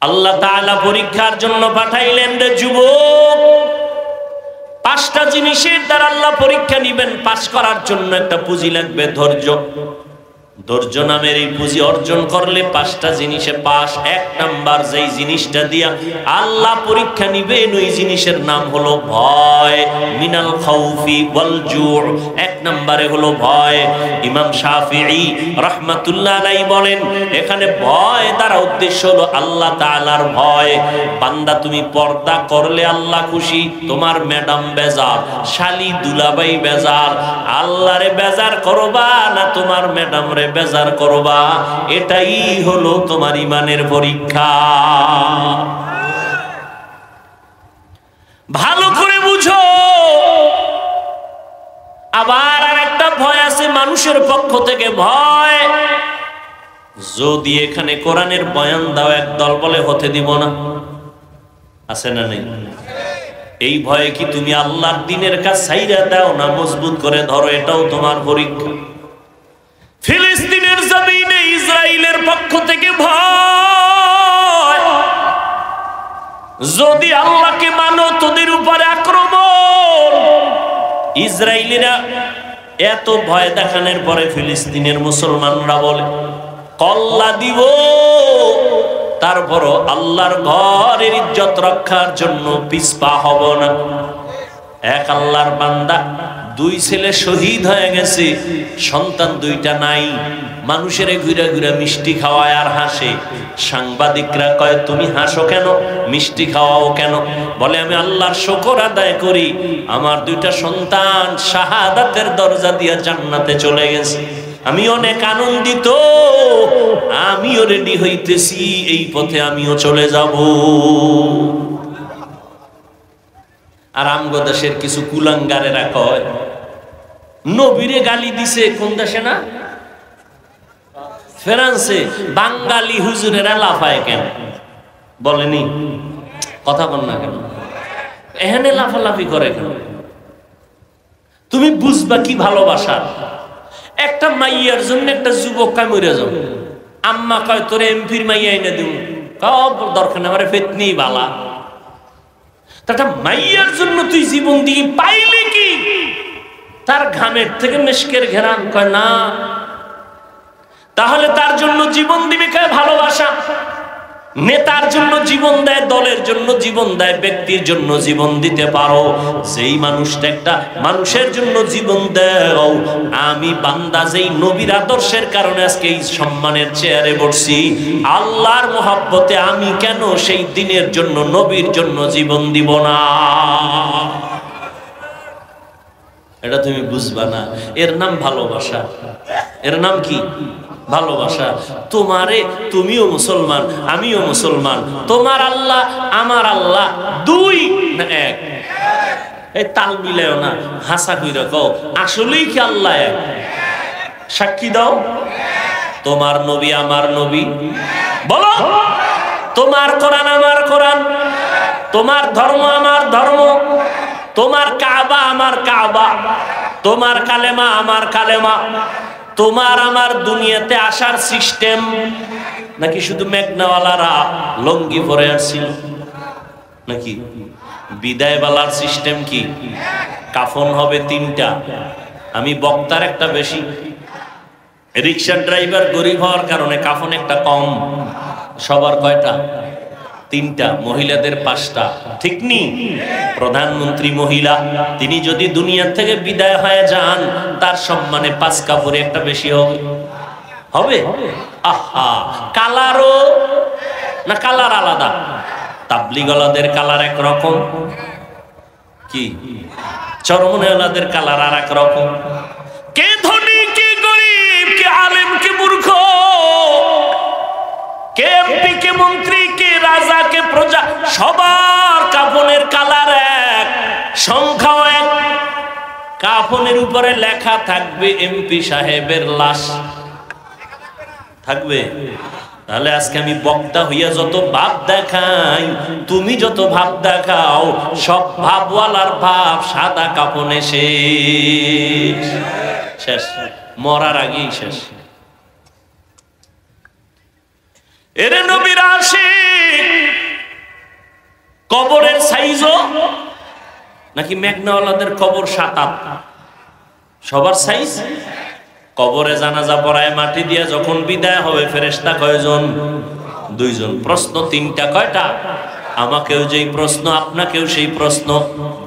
আল্লাহ তাআলা পরীক্ষার জন্য পাঠাইলেন রে যুবক, 5টা জিনিসের দ্বারা আল্লাহ পরীক্ষা নিবেন। পাস করার জন্য একটা পুঁজি লাগবে, ধৈর্য। ধৈর্য নামের এই পুঁজি অর্জন করলে 5টা জিনিসে পাস। 1 নাম্বার যেই জিনিসটা দিয়া আল্লাহ পরীক্ষা নিবেন, ওই জিনিসের নাম হলো ভয়। মিনাল খাউফি ওয়াল জু'। 1 নম্বরে হলো ভয়। ইমাম শাফিঈ রাহমাতুল্লাহ আলাইহি বলেন, এখানে ভয় দ্বারা উদ্দেশ্য হলো আল্লাহ তাআলার ভয়। বান্দা তুমি পর্দা করলে আল্লাহ খুশি, তোমার ম্যাডাম বেজার, শালি দুলাভাই বেজার, আল্লাহরে বেজার করবা না তোমার ম্যাডাম রে বেজার করবা, এটাই হলো তোমার ইমানের পরীক্ষা। ভালো করে বুঝো। আবার আরেকটা ভয় আছে মানুষের পক্ষ থেকে ভয়। যদি এখানে কোরআনের বয়ান দাও, একদল বলে হতে দিব না, আছে না নেই? এই ভয়ে কি তুমি আল্লাহর দ্বীনের কাজ ছাইরা দাও না মজবুত করে ধরো, এটাও তোমার পরীক্ষা। ফিলিস্তিনের জমিনে ইসরায়েলের পক্ষ থেকে ভয়। যদি আল্লাহকে মানো তোদের উপরে আক্রমণ। ইসরায়েলিরা এত ভয় দেখানোর পরে ফিলিস্তিনের মুসলমানরা বলে কল্লা দিব, তারপরও আল্লাহর ঘরের ইজ্জত রক্ষার জন্য পিছপা হব না। এক আল্লাহর বান্দা 2 ছেলে শহীদ হয়ে গেছে, সন্তান 2টা নাই। মানুষের ঘুরে ঘুরে মিষ্টি খাওয়ায় আর হাসে। সাংবাদিকরা কয় তুমি হাসো কেন, মিষ্টি খাওয়াও কেন? বলে আমি আল্লাহর শুকর আদায় করি, আমার 2টা সন্তান শাহাদাতের দরজা দিয়ে জান্নাতে চলে গেছে। আমি অনেক আনন্দিত, আমিও রেডি হইতেছি, এই পথে আমিও চলে যাব। আর আমগো দেশের কিছু কুলাঙ্গারেরা কয় নবীরে গালি দিছে। কোন দেশে না? ফ্রান্সে। বাঙালি হুজুরেরা লাফায় কেন? বলেনি কথা বল না কেন? এখানে লাফালাফি করে কেন? তুমি বুঝবা কি ভালোবাসা। একটা মাইয়ার জন্য একটা যুবক কাই মরে যাও, আম্মা কয় তোরে এমপির মাইয়া এনে দিব, দরকার আমার ফেতনি বালা। একটা মাইয়ার জন্য তুই জীবন দিয়ে পাইলি কি? তার ঘামের থেকে মেশকের ঘেরান, কয় না। তাহলে তার জন্য জীবন দিবে কয় ভালোবাসা। নেতার জন্য জীবন দেয়, দলের জন্য জীবন দেয়, ব্যক্তির জন্য জীবন দিতে পারো। যেই মানুষটা একটা মানুষের জন্য জীবন দেও। আমি বান্দা যেই নবীর আদর্শের কারণে আজকে এই সম্মানের চেয়ারে বসছি, আল্লাহর মহব্বতে আমি কেন সেই দিনের জন্য নবীর জন্য জীবন দিব না? এটা তুমি বুঝবা না। এর নাম ভালোবাসা। এর নাম কি? ভালোবাসা। তোমারে, তুমিও মুসলমান, আমিও মুসলমান। তোমার আল্লাহ আমার আল্লাহ 2 না 1? এই তাল মিলাও না, হাসা কইরা কও আসলেই কি আল্লাহ 1? সাক্ষী দাও। তোমার নবী আমার নবী, বলো। তোমার কোরআন আমার কোরআন, তোমার ধর্ম আমার ধর্ম, তোমার কাবা আমার কাবা, তোমার কালেমা আমার কালেমা। তোমার আমার দুনিয়াতে আসার সিস্টেম নাকি শুধু মেঘনাওয়ালারা লঙ্গি পরে আসছিল নাকি? বিদায় বেলার সিস্টেম কি? কাফন হবে 3টা। আমি বক্তার একটা বেশি, রিক্সার ড্রাইভার গরিব হওয়ার কারণে কাফন একটা কম। সবার কয়টা? 3টা। মহিলাদের 5টা, ঠিক নি? প্রধানমন্ত্রী মহিলা, তিনি যদি দুনিয়া থেকে বিদায় হয়ে যান, তার সম্মানে 5 কাপড়ে একটা বেশি হবে। হবে? আহা, কালারও না, কালার আলাদা। তাবলিগলাদের কালার একরকম, কি চরমনেওয়ালাদের কালার আর এক রকম। কে ধনী, কে গরিব, কে আলেম, কে মূর্খ, কে এমপি, কে মন্ত্রী, কে রাজা, কে প্রজা, সবার কাফনের কালার এক, সংখ্যাও এক। কাফনের উপরে লেখা থাকবে এমপি সাহেবের লাশ থাকবে। তাহলে আজকে আমি বক্তা হইয়া যত ভাব দেখাই, তুমি যত ভাব দেখাও, সব ভাবওয়ালার ভাব সাদা কাফনে শেষ, শেষ, মরার আগেই শেষ। এরে নবীর আশিক, কবরের সাইজও নাকি মেঘনাওয়ালাদের কবর 7-8 সবার সাইজ। কবরে জানাজা পড়ায় মাটি দিয়া যখন বিদায় হবে ফেরেশতা কয়জন? 2 জন। প্রশ্ন 3টা, কয়টা? আমাকেও যেই প্রশ্ন, আপনাকেও সেই প্রশ্ন,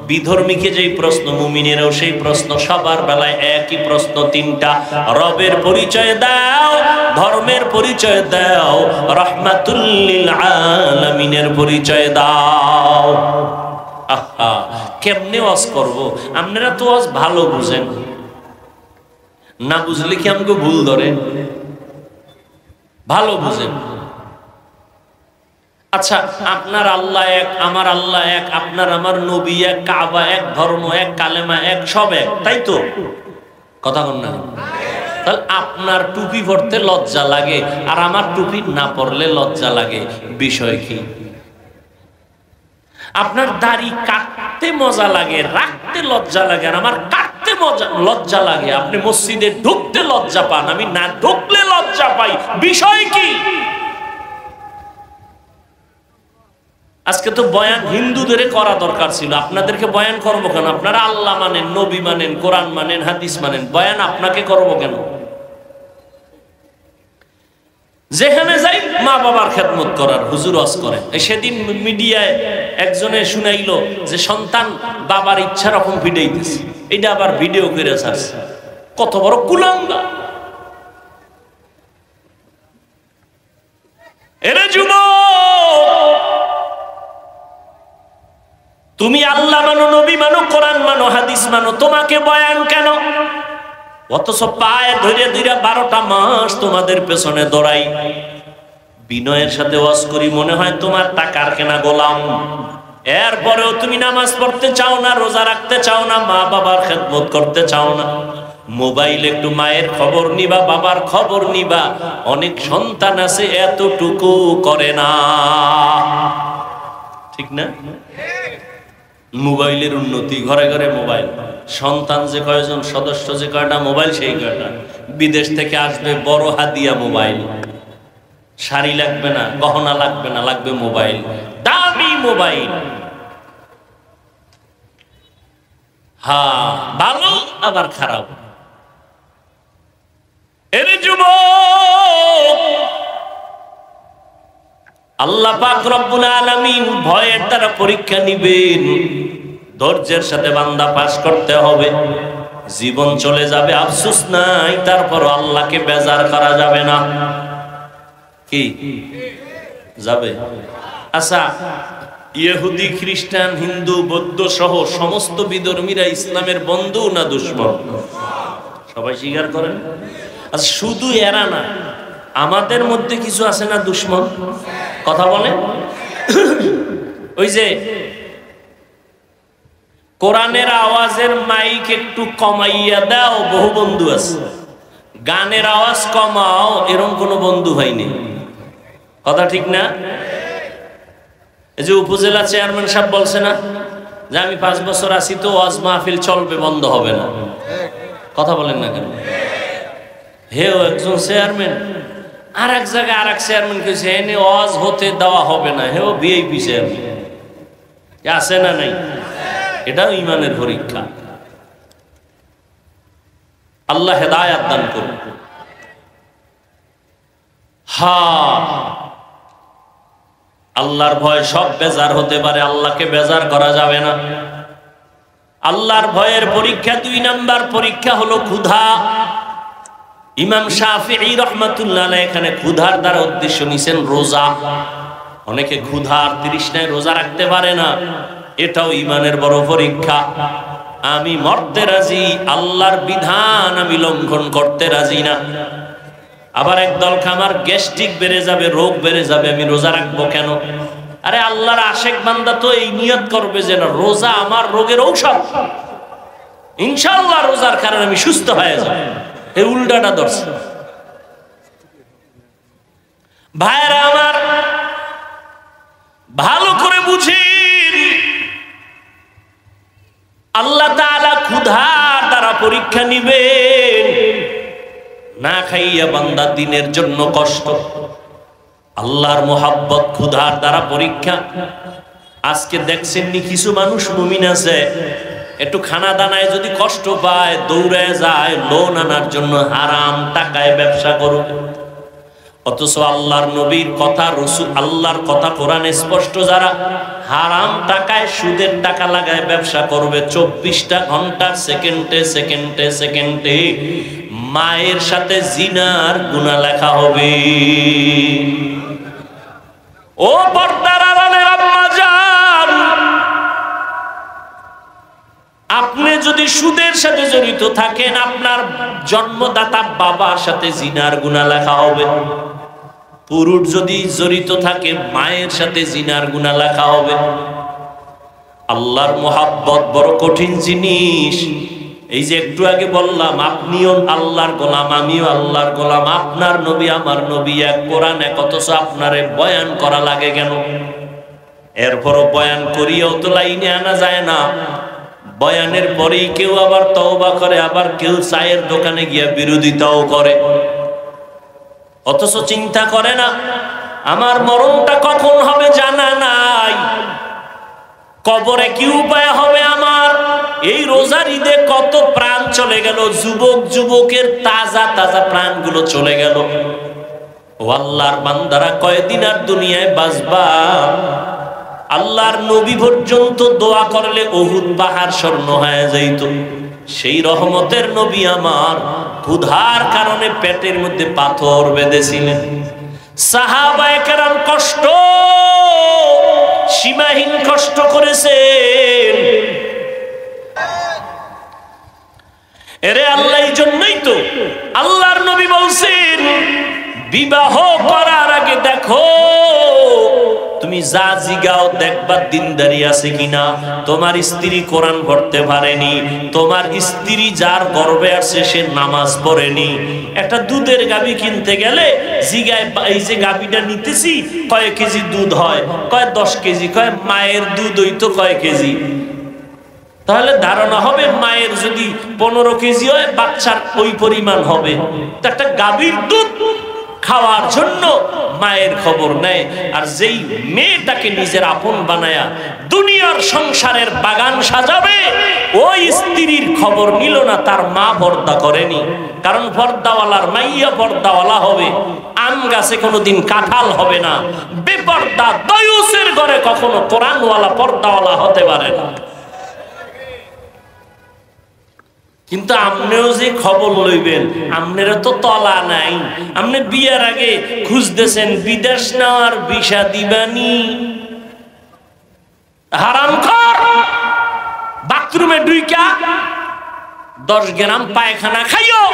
বিধর্মীকে যেই প্রশ্ন, মুমিনেরও সেই প্রশ্ন, সবার বেলায় একই প্রশ্ন 3টা। রবের পরিচয় দাও, ধর্মের পরিচয় দাও, রাহমাতুল লিল আলামিনের পরিচয় দাও। আহা, কেমনে ওয়াজ করব? আপনারা তো ওয়াজ ভালো বুঝেন, না বুঝলে কি আমাকে ভুল ধরে? ভালো বুঝেন। আচ্ছা, আপনার আল্লাহ এক, আমার আল্লাহ এক, আপনার আমার নবী এক, কাবা এক, ধর্ম এক, কালেমা এক, সব এক, তাই তো? কথা বল না? তাহলে আপনার টুপি পরতে লজ্জা লাগে আর আমার টুপি না পরলে লজ্জা লাগে, বিষয় কি? আপনার দাড়ি কাটতে মজা লাগে, রাখতে লজ্জা লাগে, আর আমার কাটতে লজ্জা লাগে। আপনি মসজিদে ঢুকতে লজ্জা পান, আমি না ঢুকলে লজ্জা পাই, বিষয় কি? আজকে তো বয়ান হিন্দুদের করা দরকার ছিল, আপনাদেরকে বয়ান করবো কেন? আপনারা আল্লাহ মানেন, নবী মানেন, কোরআন মানেন, হাদিস মানেন, বয়ান আপনাকে করবো কেন? যেখানে যাই মা বাবার খেদমত করার, হুজুর ওয়াজ করেন। সেদিন মিডিয়ায় একজনে শুনাইলো যে সন্তান বাবার ইচ্ছা রকম ভিডিওইতেছে, এটা আবার ভিডিও করে ছাড়ছে। কত বড় কুলাঙ্গা! এরে যুবক, তুমি আল্লাহ মানো, নবী মানো, কোরআন মানো, হাদিস মানো, তোমাকে বয়ান কেন? অথচ পায়ে ধরে ধরে 12টা মাস তোমাদের পেছনে দৌড়াই, বিনয়ের সাথে ওয়াজ করি, মনে হয় তোমার টাকার কেনা গোলাম। এরপরেও তুমি নামাজ পড়তে চাও না, রোজা রাখতে চাও না, মা বাবার খেদমত করতে চাও না। মোবাইলে একটু মায়ের খবর নিবা, বাবার খবর নিবা। অনেক সন্তান আছে এতটুকু করে না, ঠিক না? মোবাইলের উন্নতি, ঘরে ঘরে মোবাইল, সন্তান যে কয়জন, সদস্য যে কয়টা, মোবাইল সেই কয়টা। বিদেশ থেকে আসবে বড় হাদিয়া মোবাইল, শাড়ি লাগবে না, গহনা লাগবে না, লাগবে মোবাইল, দামি মোবাইল। হ্যাঁ, ভালো আবার খারাপ। এরে যুবক, আল্লাহ পাক রব্বুল আলামিন ভয়ের দ্বারা পরীক্ষা নিবেন, ধৈর্যের সাথে বান্দা পাস করতে হবে। জীবন চলে যাবে, আফসোস নাই, তারপর আল্লাহকে বেজার করা যাবে না। কি যাবে? আচ্ছা, ইহুদি, খ্রিস্টান, হিন্দু, বৌদ্ধ সহ সমস্ত বিধর্মীরা ইসলামের বন্ধু না দুশমন? সবাই স্বীকার করেন। আচ্ছা, শুধু এরা না, আমাদের মধ্যে কিছু আছে না দুশমন? কথা বলে। ওই যে কোরআনের আওয়াজের মাইক একটু কমাইয়া দাও, বহু বন্ধু আছে। গানের আওয়াজ কমাও, এরকম কোনো বন্ধু হয়নি। কথা ঠিক না? এই যে উপজেলা চেয়ারম্যান সাহেব বলছে না যে আমি 5 বছর আছি, তো ওয়াজ মাহফিল চলবে, বন্ধ হবে না। কথা বলেন না কেন? হেও একজন চেয়ারম্যান, আর এক জায়গায় আর এক চেয়ারম্যান কইছে এনে ওয়াজ হতে দেওয়া হবে না। হেও ভিআইপি চেয়ারম্যান, আছে না নাই? এটাও ইমানের পরীক্ষা। আল্লাহ হেদায়েত দান করুন। হ্যাঁ, আল্লাহর ভয় সব বেজার হতে পারে, আল্লাহকে বেজার করা যাবে না। আল্লাহর ভয়ের পরীক্ষা 2 নাম্বার পরীক্ষা হলো ক্ষুধা। ইমাম শাফিঈ রাহমাতুল্লাহ আলাইহি এখানে ক্ষুধার দ্বারা উদ্দেশ্য নিছেন রোজা। অনেকে ক্ষুধার তৃষ্ণায় রোজা রাখতে পারে না, এটাও ইমানের বড় পরীক্ষা। আমি মরতে রাজি, আল্লাহর বিধান আমি লঙ্ঘন করতে রাজি না। আবার একদল আমার গ্যাস্ট্রিক বেড়ে যাবে, রোগ বেড়ে যাবে, আমি রোজা রাখবো কেন? আরে আল্লাহর আশেক বান্দা তো এই নিয়ত করবে যে না, রোজা আমার রোগের ঔষধ, ইনশাআল্লাহ রোজার কারণে আমি সুস্থ হয়ে যাব। এই উল্টাটা ধরছে। ভাইরা আমার, ভালো করে বুঝেন, আল্লাহ তাআলা ক্ষুধার দ্বারা পরীক্ষা নিবেন। না খাইয়া বান্দা দিনের জন্য কষ্ট, আল্লাহর মোহাব্বত ক্ষুধার দ্বারা পরীক্ষা। আজকে দেখছেন নি কিছু মানুষ মুমিন আছে, একটু খানা দানায় যদি কষ্ট পায় দৌড়ায় যায় লোন আনার জন্য, হারাম টাকায় ব্যবসা করবে। অথচ আল্লাহর নবীর কথা, রসুল আল্লাহর কথা কোরআনে স্পষ্ট, যারা হারাম টাকায় সুদের টাকা লাগায় ব্যবসা করবে, 24টা ঘন্টা সেকেন্ডে সেকেন্ডে সেকেন্ডে মায়ের সাথে জিনার গুনাহ লেখা হবে। ও পর্দার আড়ালের আম্মা জান, আপনি যদি সুদের সাথে জড়িত থাকেন, আপনার জন্মদাতা বাবার সাথে জিনার গুনাহ লেখা হবে। পুরুষ যদি জড়িত থাকে, মায়ের সাথে জিনার গুনাহ লেখা হবে। আল্লাহর মোহাব্বত বড় কঠিন জিনিস। এই যে একটু আগে বললাম, আপনিও আল্লাহর গোলাম, আমিও আল্লাহর গোলাম, আপনার নবী আমার নবী এক, কোরআন এক, অথচ আপনারে বয়ান করা লাগে কেন? এরপরও বয়ান করিয়াও তো লাইনে আনা যায় না। বয়ানের পরেই কেউ আবার তওবা করে, আবার কেউ চায়ের দোকানে গিয়া বিরোধিতাও করে। অথচ চিন্তা করে না আমার মরণটা কখন হবে জানা নাই, কবরে কি উপায় হবে আমার। এই রোজার ঈদে কত প্রাণ চলে গেল, যুবক যুবকের তাজা তাজা প্রাণগুলো চলে গেল। ও আল্লাহর বান্দারা, কয়দিন আর দুনিয়ায় বাঁচবা? আল্লাহর নবী পর্যন্ত দোয়া করলে উহুদ পাহাড় স্বর্ণ হয়ে যাইত। সেই রহমতের নবী আমার ক্ষুধার কারণে পেটের মধ্যে পাথর বেঁধেছিলেন। সাহাবায়ে কেরাম কষ্ট, সীমাহীন কষ্ট করেছেন। এরে আল্লাহ, এই জন্যই তো আল্লাহর নবী বলছেন, বিবাহ করার আগে দেখো, তুমি যা জিগাও দেখবা দিনদারি আছে কিনা। তোমার স্ত্রী কোরআন পড়তে পারেনি, তোমার স্ত্রী যার গর্ভে আছে সে নামাজ পড়েনি। একটা দুধের গাভী কিনতে গেলে জিগায়, এই যে গাভীটা নিতেছি কয় কেজি দুধ হয়, কয় 10 কেজি, কয় মায়ের দুধ হইতো কয় কেজি। তাহলে ধারণা হবে মায়ের যদি 15 কেজি হয়, বাচ্চার ওই পরিমাণ হবে। তো একটা গাভীর দুধ খাওয়ার জন্য মায়ের খবর নেয়। আর যেই মেয়েটাকে নিজের আপন বানায়া দুনিয়ার সংসারের বাগান সাজাবে, ওই স্ত্রীর খবর নিল না তার মা পর্দা করেনি। কারণ পর্দাওয়ালার মাইয়া পর্দাওয়ালা হবে, আম গাছে কোনোদিন কাঁঠাল হবে না। বেপর্দা দয়ুসের ঘরে কখনো কোরআনওয়ালা পর্দাওয়ালা হতে পারে না। কিন্তু আপনিও যে খবর লইবেন, আপনারা তো তলা নাই। আপনি বিয়ের আগে খুঁজতেছেন বিদেশ নেওয়ার ভিসা দিবানি, হারামখোর। বাথরুমে ঢুইকা 10 গ্রাম পায়খানা খাইও,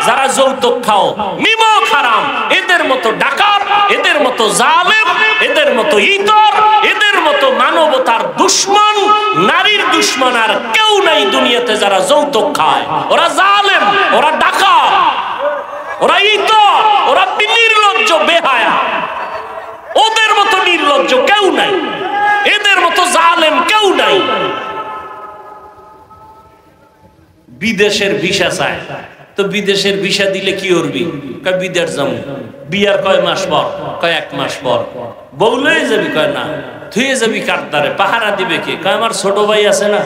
যারা যৌতুক খাও, নিমক হারাম। এদের মতো ডাকাত, এদের মতো জালেম, এদের মতো ইতর, এদের মতো মানবতার দুশ্মন, নারীর দুশ্মন আর কেউ নাই দুনিয়াতে যারা যৌতুক খায়। ওরা জালেম, ওরা ডাকাত, ওরা ইতর, ওরা নির্লজ্জ বেহায়া। ওদের মতো নির্লজ্জ কেউ নাই, এদের মতো জালেম কেউ নাই। বিদেশের ভিসা চায়, তো বিদেশের ভিসা দিলে কি করবি? কয় বিদেশ যাবো। বিয়ার কয় মাস পর? কয় 1 মাস পর। বউ লয়ে যাবি? কয় না। থুয়ে যাবি কারদারে? পাহারা দিবে কে? কয় আমার ছোট ভাই আছে না।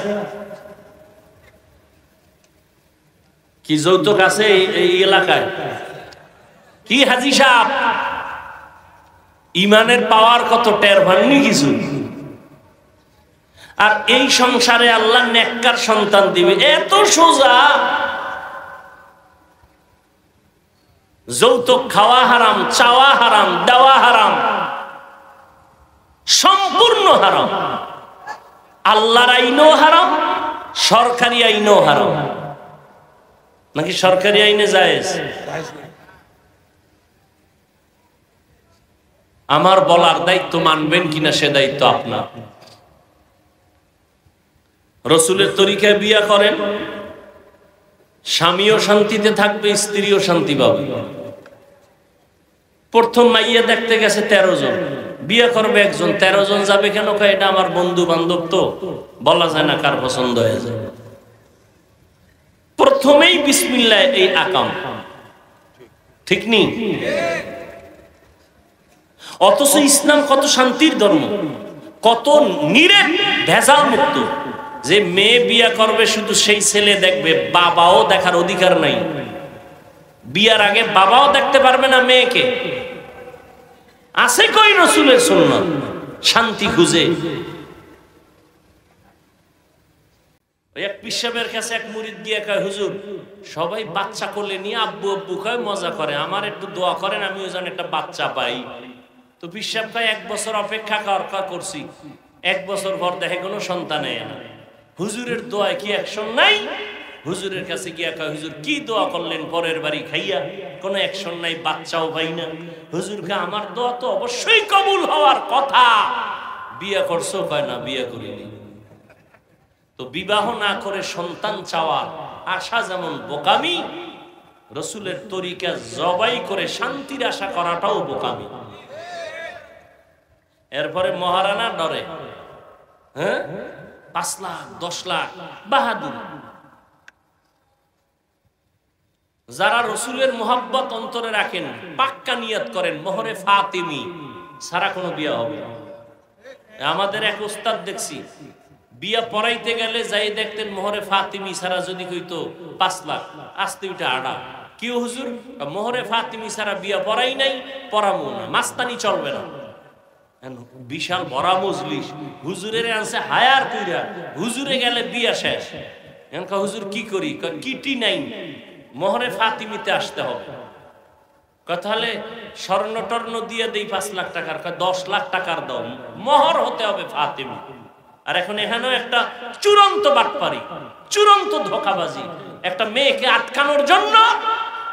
কি যৌতুক আছে এই এলাকায়? কি হাজি সাহেব, ইমানের পাওয়ার কত টের পাননি কিছু? আর এই সংসারে আল্লাহ নেককার সন্তান দিবে, এত সোজা। যৌতুক খাওয়া হারাম, চাওয়া হারাম, দেওয়া হারাম, সম্পূর্ণ হারাম। আল্লাহর আইনও হারাম, সরকারি আইনও হারাম। নাকি সরকারি আইনে জায়েজ? আমার বলার দায়িত্ব মানবেন কিনা সে দায়িত্ব আপনার। রসুলের তরিকায় বিয়া করেন, স্বামীও শান্তিতে থাকবে, স্ত্রীও শান্তি পাবে। প্রথম মাইয়া দেখতে গেছে 13 জন, বিয়ে করবে একজন, 13 জন যাবে কেন? এটা আমার বন্ধু বান্ধব, তো বলা যায় না কার পছন্দ হয়ে যায়। প্রথমেই বিসমিল্লাহ এই আকাম, ঠিক নেই? অথচ ইসলাম কত শান্তির ধর্ম, কত নিরেট ভেজাল মুক্ত। যে মেয়ে বিয়া করবে শুধু সেই ছেলে দেখবে, বাবাও দেখার অধিকার নাই। বিয়ার আগে বাবাও দেখতে পারবে না মেয়েকে। আছে কই রসুলের সুন্নাত? শান্তি খুঁজে এক পিসাবের কাছে এক মুরিদ গিয়ে কয়, হুজুর সবাই বাচ্চা কোলে নিয়ে আব্বু আব্বু কয়, মজা করে, আমার একটু দোয়া করেন আমি ওই একটা বাচ্চা পাই। তো পিসাব কয় 1 বছর অপেক্ষা করছি, 1 বছর পর দেখে কোনো সন্তান এয় না। হুজুরের দোয়ায় কি অ্যাকশন নাই? হুজুরের কাছে গিয়া কয়, হুজুর কি দোয়া করলেন পরের বাড়ি খাইয়া, কোনো অ্যাকশন নাই, বাচ্চাও পাই না। হুজুরকে আমার দোয়া তো অবশ্যই কবুল হওয়ার কথা। বিয়ে করছো? কয় না, বিয়ে করিনি। তো বিবাহ না করে সন্তান চাওয়ার আশা যেমন বোকামি, রসুলের তরিকা জবাই করে শান্তির আশা করাটাও বোকামি। এরপরে মহারানা ডরে, হ্যাঁ 5 লাখ 10 লাখ বাহাদুর। যারা রসুলের মোহাব্বত অন্তরে রাখেন, পাক্কা নিয়ত করেন মোহরে ফাতিমি সারা কোনো বিয়া হবে না। আমাদের এক উস্তাদ দেখছি, বিয়া পড়াইতে গেলে যাই দেখতেন মোহরে ফাতিমি ছাড়া যদি কইতো 5 লাখ, আসতে ওইটা আড়া। কি হুজুর? মোহরে ফাতিমি ছাড়া বিয়া পড়াই নাই, পড়ামো না, মাস্তানি চলবে না। বিশাল বড় মজলিস, হুজুরের আনছে হায়ার কইরা, হুজুরে গেলে বিয়া শেষ। এখন হুজুর কি করি? কিটি নাই, মোহরে ফাতিমিতে আসতে হবে। তাহলে স্বর্ণ টর্ণ দিয়ে দেই 5 লাখ টাকার, 10 লাখ টাকার দাও, মোহর হতে হবে ফাতিমি। আর এখন এখানেও একটা চূড়ান্ত বাটপারি, চূড়ান্ত ধোঁকাবাজি। একটা মেয়েকে আটকানোর জন্য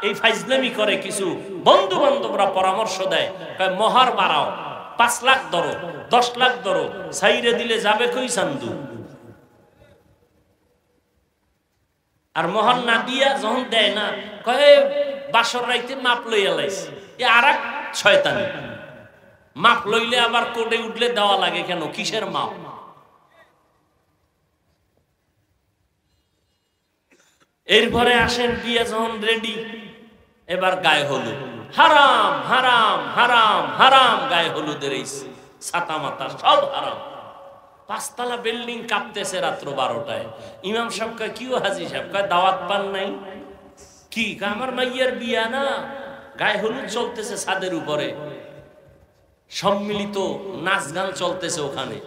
এই ফাইজলামি করে কিছু বন্ধু বান্ধবরা পরামর্শ দেয়, মোহর বাড়াও, 5 লাখ ধরো, 10 লাখ ধরো, সাইরে দিলে যাবে কই চান্দু। আর মোহর না দিয়া যখন দেয় না, কয়ে বাসর রাইতে মাপ লইয়া লাইছে। এ আর এক শয়তানি। মাপ লইলে আবার কোর্টে উঠলে দেওয়া লাগে কেন? কিসের মাপ? এরপরে আসেন বিয়ে যখন রেডি, এবার গায়ে হলুদ, হারাম হারাম হারাম হারাম। গায়ে হলুদের এই ছাতা মাতা সব হারাম। 5 তলা বিল্ডিং কাঁপতেছে রাত্র 12টায়। ইমাম সাহেব কয়, কি হাজি সাহেব? কয় দাওয়াত পান নাই? কি? আমার মাইয়ার বিয়া না, গায়ে হলুদ চলতেছে ছাদের উপরে, সম্মিলিত নাচ গান চলতেছে ওখানে।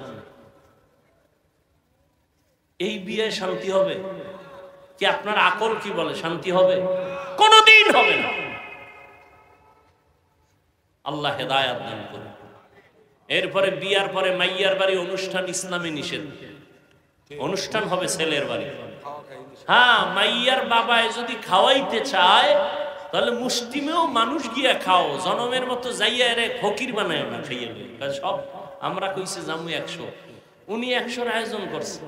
এই বিয়ে শান্তি হবে কি? আপনার আকল কি বলে শান্তি হবে? কোনদিন হবে না। আল্লাহ হেদায়াত দান করুন। এরপরে বিয়ার পরে মাইয়ার বাড়ি অনুষ্ঠান ইসলামে নিষেধ। অনুষ্ঠান হবে ছেলের বাড়ি। হ্যাঁ, মাইয়ার বাবায় যদি খাওয়াইতে চায় তাহলে মুসলিমেও মানুষ গিয়া খাও, জনমের মতো যাইয়া রে ফকির বানায় না, খাইয়া সব। আমরা কইছে জামু 100, উনি 100-র আয়োজন করছে।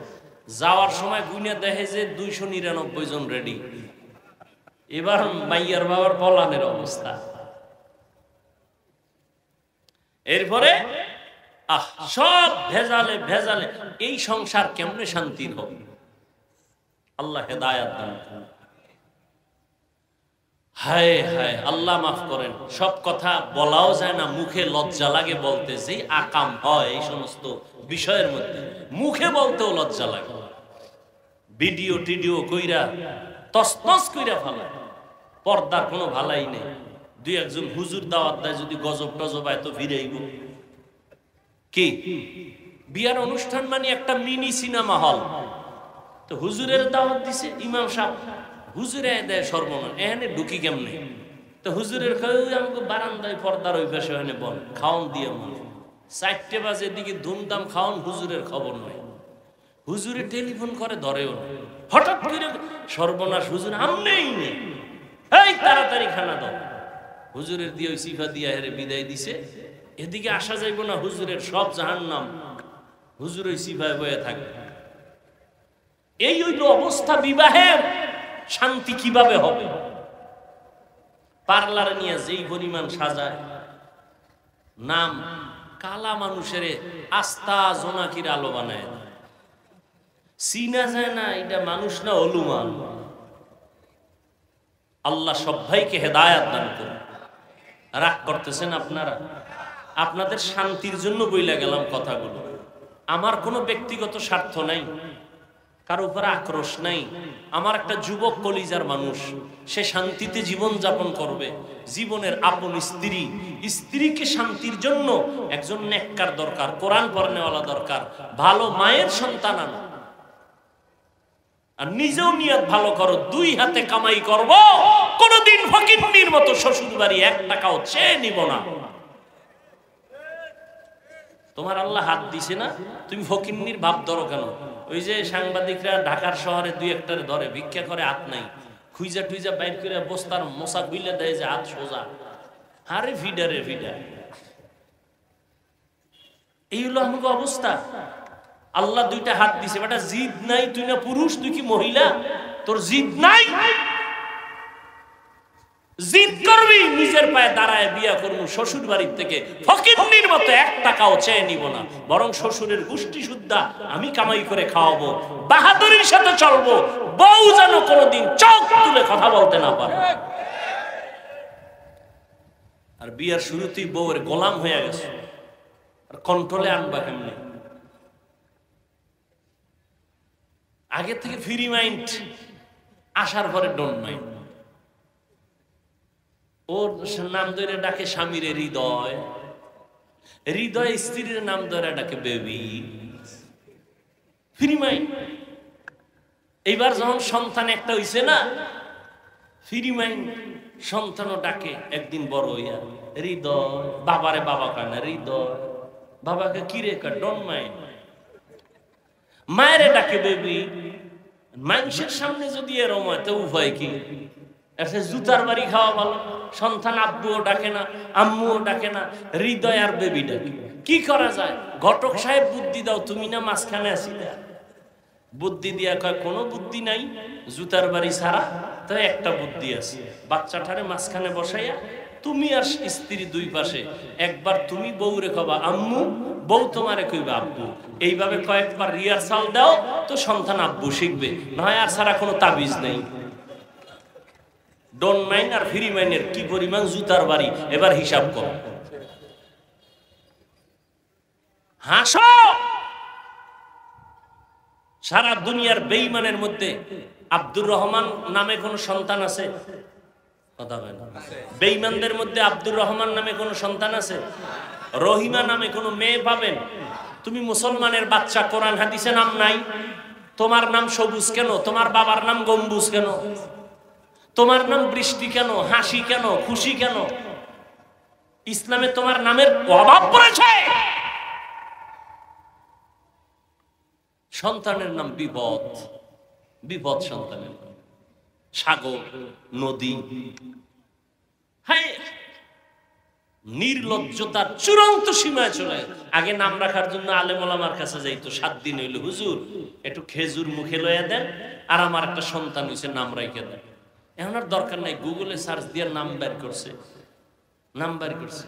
যাওয়ার সময় গুইনা দেখে যে 299 জন রেডি। এবার মাইয়ার বাবার পলানের অবস্থা। এরপরে সব ভেজালে ভেজালে। এই সংসার কেমনে শান্তির হবে? আল্লাহ হেদায়াত দান করুন। হায় হায়, আল্লাহ মাফ করেন। সব কথা বলাও যায় না, মুখে লজ্জা লাগে বলতে। যে আকাম হয় এই সমস্ত বিষয়ের মধ্যে মুখে বলতেও লজ্জা লাগে। ভিডিও টিডিও কইরা তসনস কইরা ভালো, পর্দার কোনো ভালাই নেই। 2-1 হুজুর দাওয়াত দেয়, যদি গজব টজব এত ফিরাইব কি? বিয়ার অনুষ্ঠান মানে একটা মিনি সিনেমা হল। তো হুজুরের দাওয়াত দিছে ইমাম সাহেব, হুজুরে দেয় সর্বনাশ, এখানে ঢুকি কেমনে? তো হুজুরের আমাকে বারান্দায় পর্দার ওই পাশে এখানে বল খাওন দিয়ে মনে 4টে বাজে দিকে ধুমধাম খাওন, হুজুরের খবর নাই। হুজুরে টেলিফোন করে ধরেও না, হঠাৎ করে সর্বনাশ হুজুর আমনেই নেই, এই তাড়াতাড়ি খানা দাও। হুজুরের দিয়ে ওই সিফা দিয়া হেরে বিদায় দিছে। এদিকে আসা যাইব না, হুজুরের সব জাহান্নাম, হুজুর ওই সিফায় বয়ে থাকে। এই হইল অবস্থা। বিবাহের শান্তি কিভাবে হবে? পার্লারে নিয়ে যেই পরিমাণ সাজায়, নাম কালা মানুষের আস্থা জোনাকির আলো বানায়, চিনা যায় না এটা মানুষ না অলুমান। আল্লাহ সব ভাইকে হেদায়াত দান করুন। রাগ করতেছেন আপনারা? আপনাদের শান্তির জন্য বইলা গেলাম কথাগুলো। আমার কোনো ব্যক্তিগত স্বার্থ নাই, কারো উপরে আক্রোশ নাই। আমার একটা যুবক কলিজার মানুষ, সে শান্তিতে জীবন যাপন করবে। জীবনের আপন স্ত্রী, স্ত্রীকে শান্তির জন্য একজন নেককার দরকার, কোরআন পড়নেওয়ালা দরকার, ভালো মায়ের সন্তান আনো। আর নিজেও নিয়ত ভালো করো, দুই হাতে কামাই করব, কোনদিন ফকিন্নির মতো শ্বশুর বাড়ি 1 টাকাও চেয়ে নিব না। তোমার আল্লাহ হাত দিছে না, তুমি ফকিন্নির ভাব ধরো কেন? ওই যে সাংবাদিকরা ঢাকার শহরে 2-1টারে ধরে ভিক্ষা করে, হাত নাই, খুইজা টুইজা বাইর করে বস্তার মশা খুইলে দেয় যে হাত সোজা। আরে ফিডারে ফিডার, এই হলো আমাকে অবস্থা। আল্লাহ 2টা হাত দিছে, বেটা জিদ নাই, তুই না পুরুষ, তুই কি মহিলা? তোর জিদ নাই, জিদ করবি, নিজের পায়ে দাঁড়ায় বিয়া করবো, শ্বশুর বাড়ির থেকে ফকিন্নির মতো 1 টাকাও চেয়ে নিব না, বরং শ্বশুরের গোষ্ঠী শুদ্ধা আমি কামাই করে খাওয়াবো, বাহাদুরির সাথে চলবো, বউ যেন কোনোদিন চোখ তুলে কথা বলতে না পারে। আর বিয়ার শুরুতেই বউয়ের গোলাম হয়ে গেছে, আর কন্ট্রোলে আনবা কেমনি? আগে থেকে ফ্রি মাইন্ড, আসার পরে ডোন্ট মাইন্ড। ওর নাম ধরে ডাকে স্বামীর হৃদয়, হৃদয় স্ত্রীর নাম ধরে ডাকে বেবি, ফ্রি মাইন্ড। এইবার যখন সন্তান একটা হইছে না, ফ্রি মাইন্ড, সন্তানও ডাকে একদিন বড় হইয়া হৃদয়, বাবারে বাবা কয় না, হৃদয়, বাবাকে কিরে কয় ডোন্ট মাইন্ড, মায়েরে ডাকে বেবি। মানুষের সামনে যদি এরম হয় তো উভয় কি? একটা জুতার বাড়ি খাওয়া ভালো। সন্তান আব্বুও ডাকে না, আম্মুও ডাকে না, হৃদয় আর বেবি ডাকে। কি করা যায়? ঘটক সাহেব বুদ্ধি দাও, তুমি না মাঝখানে আসি। বুদ্ধি দিয়া কয় কোনো বুদ্ধি নাই, জুতার বাড়ি ছাড়া তো একটা বুদ্ধি আছে, বাচ্চাটারে মাঝখানে বসাইয়া তুমি আর স্ত্রী 2 পাশে, একবার তুমি বউরে কবা আম্মু, বউ তোমারে কইবা আব্বু, এইভাবে কয়েকবার রিহার্সাল দাও তো সন্তান আব্বু শিখবে, নয় আর ছাড়া কোনো তাবিজ নেই। ডোন্ট মাইন্ড আর ফ্রি মাইন্ডের কি পরিমাণ জুতার বাড়ি, এবার হিসাব করো। হাসো। সারা দুনিয়ার বেঈমানের মধ্যে আব্দুর রহমান নামে কোন সন্তান আছে? কথা বলেন। বেঈমানদের মধ্যে আব্দুর রহমান নামে কোন সন্তান আছে? রহিমা নামে কোন মেয়ে পাবেন? তুমি মুসলমানের বাচ্চা, কোরআন হাদিসে নাম নাই, তোমার নাম সবুজ কেন? তোমার বাবার নাম গম্বুজ কেন? তোমার নাম বৃষ্টি কেন? হাসি কেন? খুশি কেন? ইসলামে তোমার নামের অভাব পড়েছে। সন্তানের নাম বিপদ, বিপদ সন্তানের নাম, সাগর, নদী। হ্যাঁ, নির্লজ্জতার চূড়ান্ত সীমায় চলে। আগে নাম রাখার জন্য আলেম ওলামার কাছে যাইতো, 7 দিন হইল হুজুর একটু খেজুর মুখে লইয়া দেন, আর আমার একটা সন্তান হইছে, নাম রাইখে দেন। এখন আর দরকার নাই, গুগলে সার্চ দিয়ে নাম বের করছে, নাম বের করছে,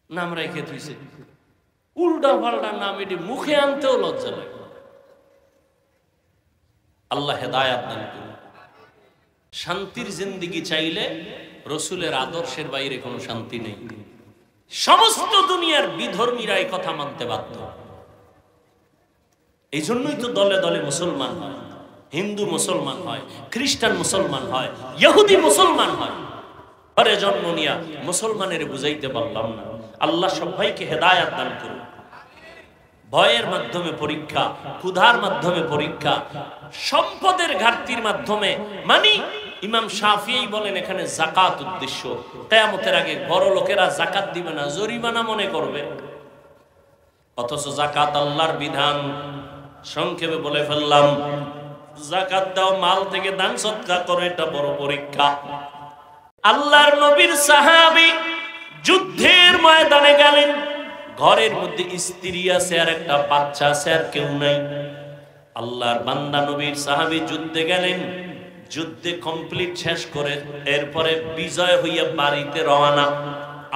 নাম রাইখে থইছে। উল্টা পাল্টা নাম, এটি মুখে আনতেও লজ্জা লাগে। আল্লাহ হেদায়াত দান করুন। শান্তির জিন্দেগি চাইলে রসুলের আদর্শের বাইরে কোনো শান্তি নেই। সমস্ত দুনিয়ার বিধর্মীরা এই কথা মানতে বাধ্য। এই জন্যই তো দলে দলে মুসলমান হয়, হিন্দু মুসলমান হয়, খ্রিস্টান মুসলমান হয়, ইহুদি মুসলমান হয়। ঘরে জন্ম নিয়া মুসলমানের বুঝাইতে পারলাম না। আল্লাহ সবাইকে হেদায়াত দান করুন। ভয়ের মাধ্যমে পরীক্ষা, ক্ষুধার মাধ্যমে পরীক্ষা, সম্পদের ঘাটতির মাধ্যমে, মানে ইমাম শাফিঈ বলেন এখানে যাকাত উদ্দেশ্য। কিয়ামতের আগে বড় লোকেরা যাকাত দিবে না, জরিমানা মনে করবে। অথচ যাকাত আল্লাহর বিধান। সংক্ষেপে বলে ফেললাম, যাকাত দাও, মাল থেকে দান সদকা করো, এটা বড় পরীক্ষা। আল্লাহর নবীর সাহাবী যুদ্ধের ময়দানে গেলেন, ঘরের মধ্যে স্ত্রী আছে আর একটা বাচ্চা আছে, আর কেউ নাই। আল্লাহর বান্দা নবীর সাহাবী যুদ্ধে গেলেন, যুদ্ধে কমপ্লিট শেষ করে এরপরে বিজয় হইয়া বাড়িতে রওনা।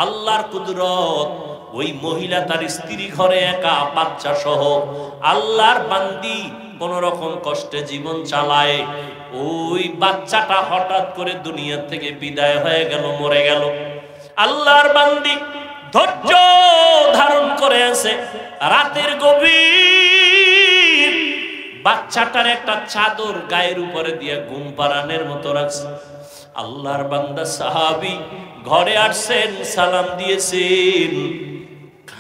আল্লাহর কুদরত, ওই মহিলা তার স্ত্রী ঘরে একা, বাচ্চা সহ। আল্লাহর বান্দি কোন রকম কষ্টে জীবন চালায়, ওই বাচ্চাটা হঠাৎ করে দুনিয়া থেকে বিদায় হয়ে গেল, মরে গেল। আল্লাহর বান্দি ধৈর্য ধারণ করে আছে, রাতের গভীর বাচ্চাটার একটা চাদর গায়ের উপরে দিয়ে ঘুম পাড়ানোর মতো রাখছে। আল্লাহর বান্দা সাহাবী ঘরে আসছেন, সালাম দিয়েছেন,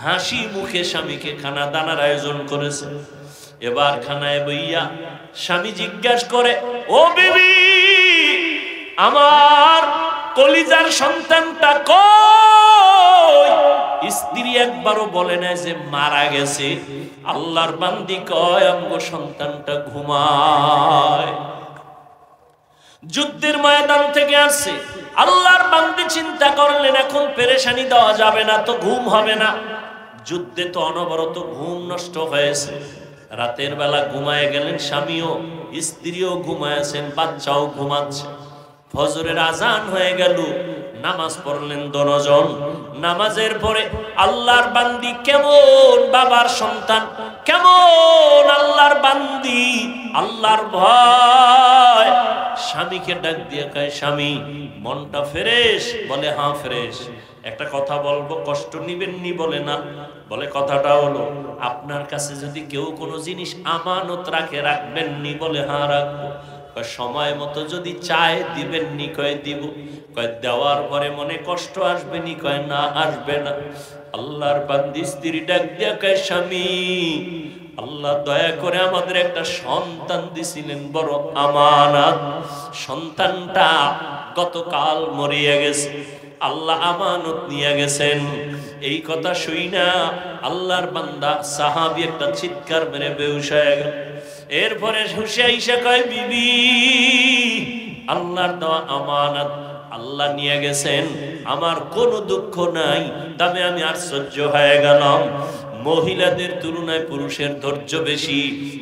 হাসি মুখে স্বামীকে খানা দানার আয়োজন করেছে। এবার খানায় বইয়া স্বামী জিজ্ঞাসা করে, ও বিবি, আমার কলিজার সন্তানটা কই? স্ত্রী একবারও বলে না যে মারা গেছে। আল্লাহর বান্দি কয়, আমগো সন্তানটা ঘুমায়। যুদ্ধের ময়দান থেকে আসছে, আল্লাহর বান্দি চিন্তা করলেন এখন পেরেশানি দেওয়া যাবে না, তো ঘুম হবে না। যুদ্ধে তো অনবরত ঘুম নষ্ট হয়েছে। রাতের বেলা ঘুমায় গেলেন, স্বামীও স্ত্রীও ঘুমায়ছেন, বাচ্চাও ঘুমাচ্ছে। ফজরের আজান হয়ে গেল, নামাজ পড়লেন দনজন। নামাজের পরে আল্লাহর বান্দি কেমন বাবার সন্তান, কেমন আল্লাহর বান্দি, আল্লাহর ভয়, স্বামীকে ডাক দিয়ে কয়, স্বামী মনটা ফ্রেশ? বলে হ্যাঁ ফ্রেশ। একটা কথা বলবো, কষ্ট নিবেন নি? বলে না। বলে কথাটা হলো, আপনার কাছে যদি কেউ কোনো জিনিস আমানত রাখে, রাখবেন নি? বলে হ্যাঁ রাখবো। সময় মতো যদি চায় দিবেন নি? কয় দিব। কয় দেওয়ার পরে মনে কষ্ট আসবে নি? কয় না, আসবে না। আল্লাহর বান্দি স্ত্রী ডাক দিয়া কয়, স্বামী আল্লাহ দয়া করে আমাদের একটা সন্তান দিছিলেন, বড় আমানত। সন্তানটা গতকাল মরিয়া গেছে, আল্লাহ আমানত নিয়ে গেছেন। এই কথা শুই না আল্লাহর বান্দা সাহাবী একটা চিৎকার মেরে বেহুশ হয়ে গেল। এরপরে হুশে আইসা কয়, বিবি আল্লাহর দেওয়া আমানত আল্লাহ নিয়ে গেছেন, আমার কোনো দুঃখ নাই। তবে আমি আশ্চর্য হয়ে গেলাম, মহিলাদের তুলনায় পুরুষের ধৈর্য বেশি,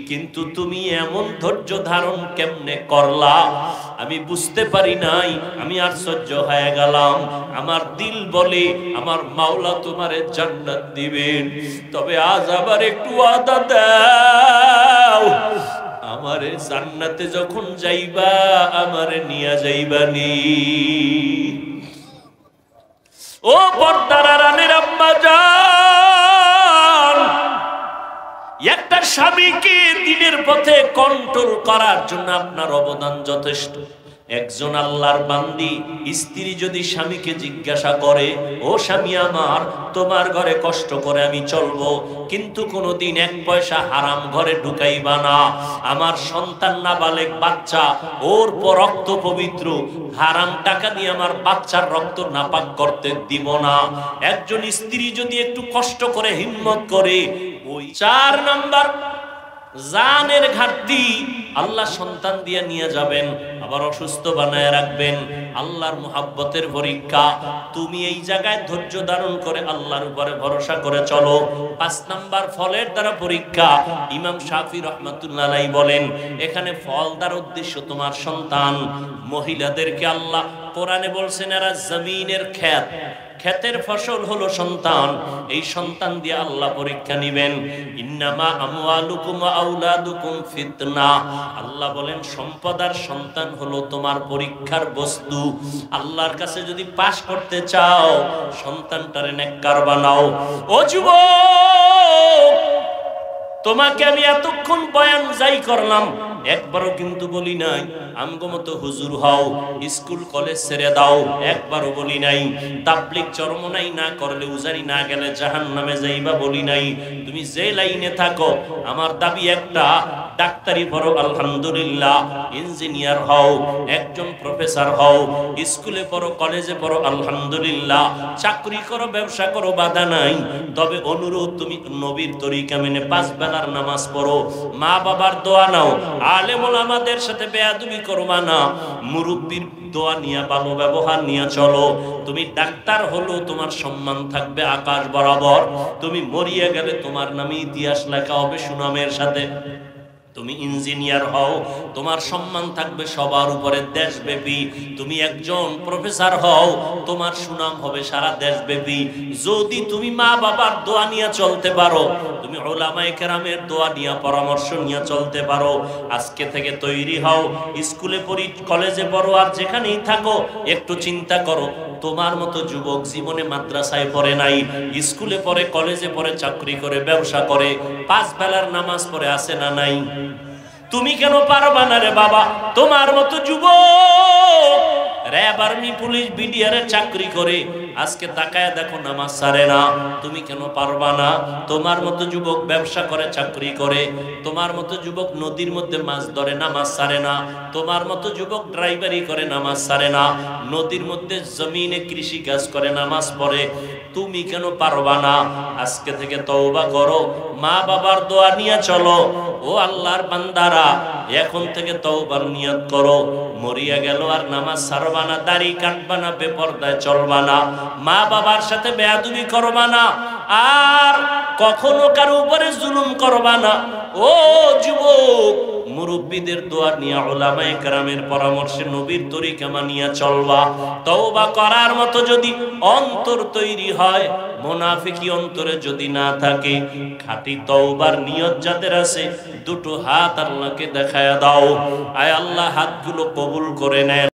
কিন্তু তুমি এমন ধৈর্য ধারণ কেমনে করলা আমি বুঝতে পারি নাই। আমি আশ্চর্য হয়ে গেলাম। আমার দিল বলে আমার মাওলা তোমারে জান্নাত দিবেন, তবে আজ আবার একটু ওয়াদা দাও, আমারে জান্নাতে যখন যাইবা আমারে নিয়ে যাইবানি। ও পর্দার আড়ালের আম্মা জান, একটা স্বামীকে দিনের পথে কন্ট্রোল করার জন্য আপনার অবদান যথেষ্ট। একজন আল্লাহর বান্দি স্ত্রী যদি স্বামীকে জিজ্ঞাসা করে, ও স্বামী আমার, তোমার ঘরে কষ্ট করে আমি চলবো, কিন্তু কোনোদিন এক পয়সা হারাম ঘরে ঢুকাইবা না। আমার সন্তান নাবালেগ বাচ্চা, ওর রক্ত পবিত্র, হারাম টাকা দিয়ে আমার বাচ্চার রক্ত নাপাক করতে দিব না। একজন স্ত্রী যদি একটু কষ্ট করে হিম্মত করে, ওই 4 নাম্বার জানের ঘাটতি আল্লাহ সন্তান দিয়ে নিয়ে যাবেন, আবার অসুস্থ বানায় রাখবেন। আল্লাহর মুহাব্বতের পরীক্ষা। তুমি এই জায়গায় ধৈর্য ধারণ করে আল্লাহর উপরে ভরসা করে চলো। 5 নাম্বার ফলের দ্বারা পরীক্ষা। ইমাম শাফি রাহমাতুল্লাহ আলাইহি বলেন, এখানে ফল দ্বারা উদ্দেশ্য তোমার সন্তান। মহিলাদেরকে আল্লাহ কোরআনে বলছেন, এরা জমিনের ক্ষেত, ক্ষেতের ফসল হলো সন্তান। এই সন্তান দিয়ে আল্লাহ পরীক্ষা নিবেন। ইন্নামা আমওয়ালুকুম ওয়া আওলাদুকুম ফিতনা। আল্লাহ বলেন সম্পদ আর সন্তান হলো তোমার পরীক্ষার বস্তু। আল্লাহর কাছে যদি পাস করতে চাও, সন্তানটারে নেককার বানাও। ও যুবক, তোমাকে আমি এতক্ষণ বয়ান যাই করলাম, একবারও কিন্তু বলি নাই আমগো মতো হুজুর হও, স্কুল কলেজ ছেড়ে দাও, একবারও বলি নাই। তাবলীগ চরমনাই না করলে, উজারি না গেলে জাহান্নামে যাইবা বলি নাই। তুমি যে লাইনে থাকো, আমার দাবি একটা, ডাক্তারি পড়ো আলহামদুলিল্লাহ, ইঞ্জিনিয়ার হও, একজন প্রফেসর হও, স্কুলে পড়ো, কলেজে পড়ো আলহামদুলিল্লাহ, চাকরি করো, ব্যবসা করো, বাধা নাই। তবে অনুরোধ, তুমি নবীর তরিকা মেনে 5 বেলার নামাজ পড়ো, মা বাবার দোয়া নাও, আলেম ওলামাদের সাথে বেয়াদবি করবা না, মুরব্বির দোয়া নিয়ে, ভালো ব্যবহার নিয়ে চলো। তুমি ডাক্তার হলো, তোমার সম্মান থাকবে আকাশ বরাবর। তুমি মরিয়া গেলে তোমার নামে ইতিহাস লেখা হবে সুনামের সাথে। তুমি ইঞ্জিনিয়ার হও, তোমার সম্মান থাকবে সবার উপরে দেশব্যাপী। তুমি একজন প্রফেসর হও, তোমার সুনাম হবে সারা দেশব্যাপী। যদি তুমি মা বাবার দোয়া নিয়ে চলতে পারো, তুমি উলামায়ে কেরামের দোয়া নিয়ে, পরামর্শ নিয়ে চলতে পারো, আজকে থেকে তৈরি হও। স্কুলে পড়ি, কলেজে পড়ো, আর যেখানেই থাকো, একটু চিন্তা করো, তোমার মতো যুবক জীবনে মাদ্রাসায় পড়ে নাই, স্কুলে পড়ে, কলেজে পড়ে, চাকরি করে, ব্যবসা করে, 5 বেলার নামাজ পড়ে, আছে না নাই? তুমি কেন পারবা না রে বাবা? তোমার মতো যুবক র‍্যাব, আর্মি, পুলিশ, বিডিআর চাকরি করে, আজকে তাকায় দেখো নামাজ ছাড়ে না। তুমি কেন পারবা না? তোমার মতো যুবক ব্যবসা করে, চাকরি করে, তোমার মতো যুবক নদীর মধ্যে মাছ ধরে, নামাজ ছাড়ে না, তোমার মতো যুবক ড্রাইভারি করে, নামাজ ছাড়ে না, নদীর মধ্যে জমিনে কৃষি কাজ করে, নামাজ পড়ে। তুমি কেন পারবা না? আজকে থেকে তওবা করো, মা বাবার দোয়া নিয়ে চলো। ও আল্লাহর বান্দারা, এখন থেকে তওবার নিয়ত করো। মরিয়া গেল আর নামাজ ছাড়বা না, দাড়ি কাটবা না, বেপরদায় চলবা না, মা বাবার সাথে বেয়াদবি করবা না, আর কখনো কারো উপরে জুলুম করবা না। ও যুবক, মুরব্বিদের দোয়া নিয়ে, উলামায়ে কেরামের পরামর্শে, নবীর তরিকা মানিয়া চলবা। তওবা করার মতো যদি অন্তর তৈরি হয়, মুনাফিকি অন্তরে যদি না থাকে, খাঁটি তওবার নিয়ত যাদের আছে, দুটো হাত আল্লাহকে দেখায়া দাও। আয় আল্লাহ, হাতগুলো কবুল করে নেন।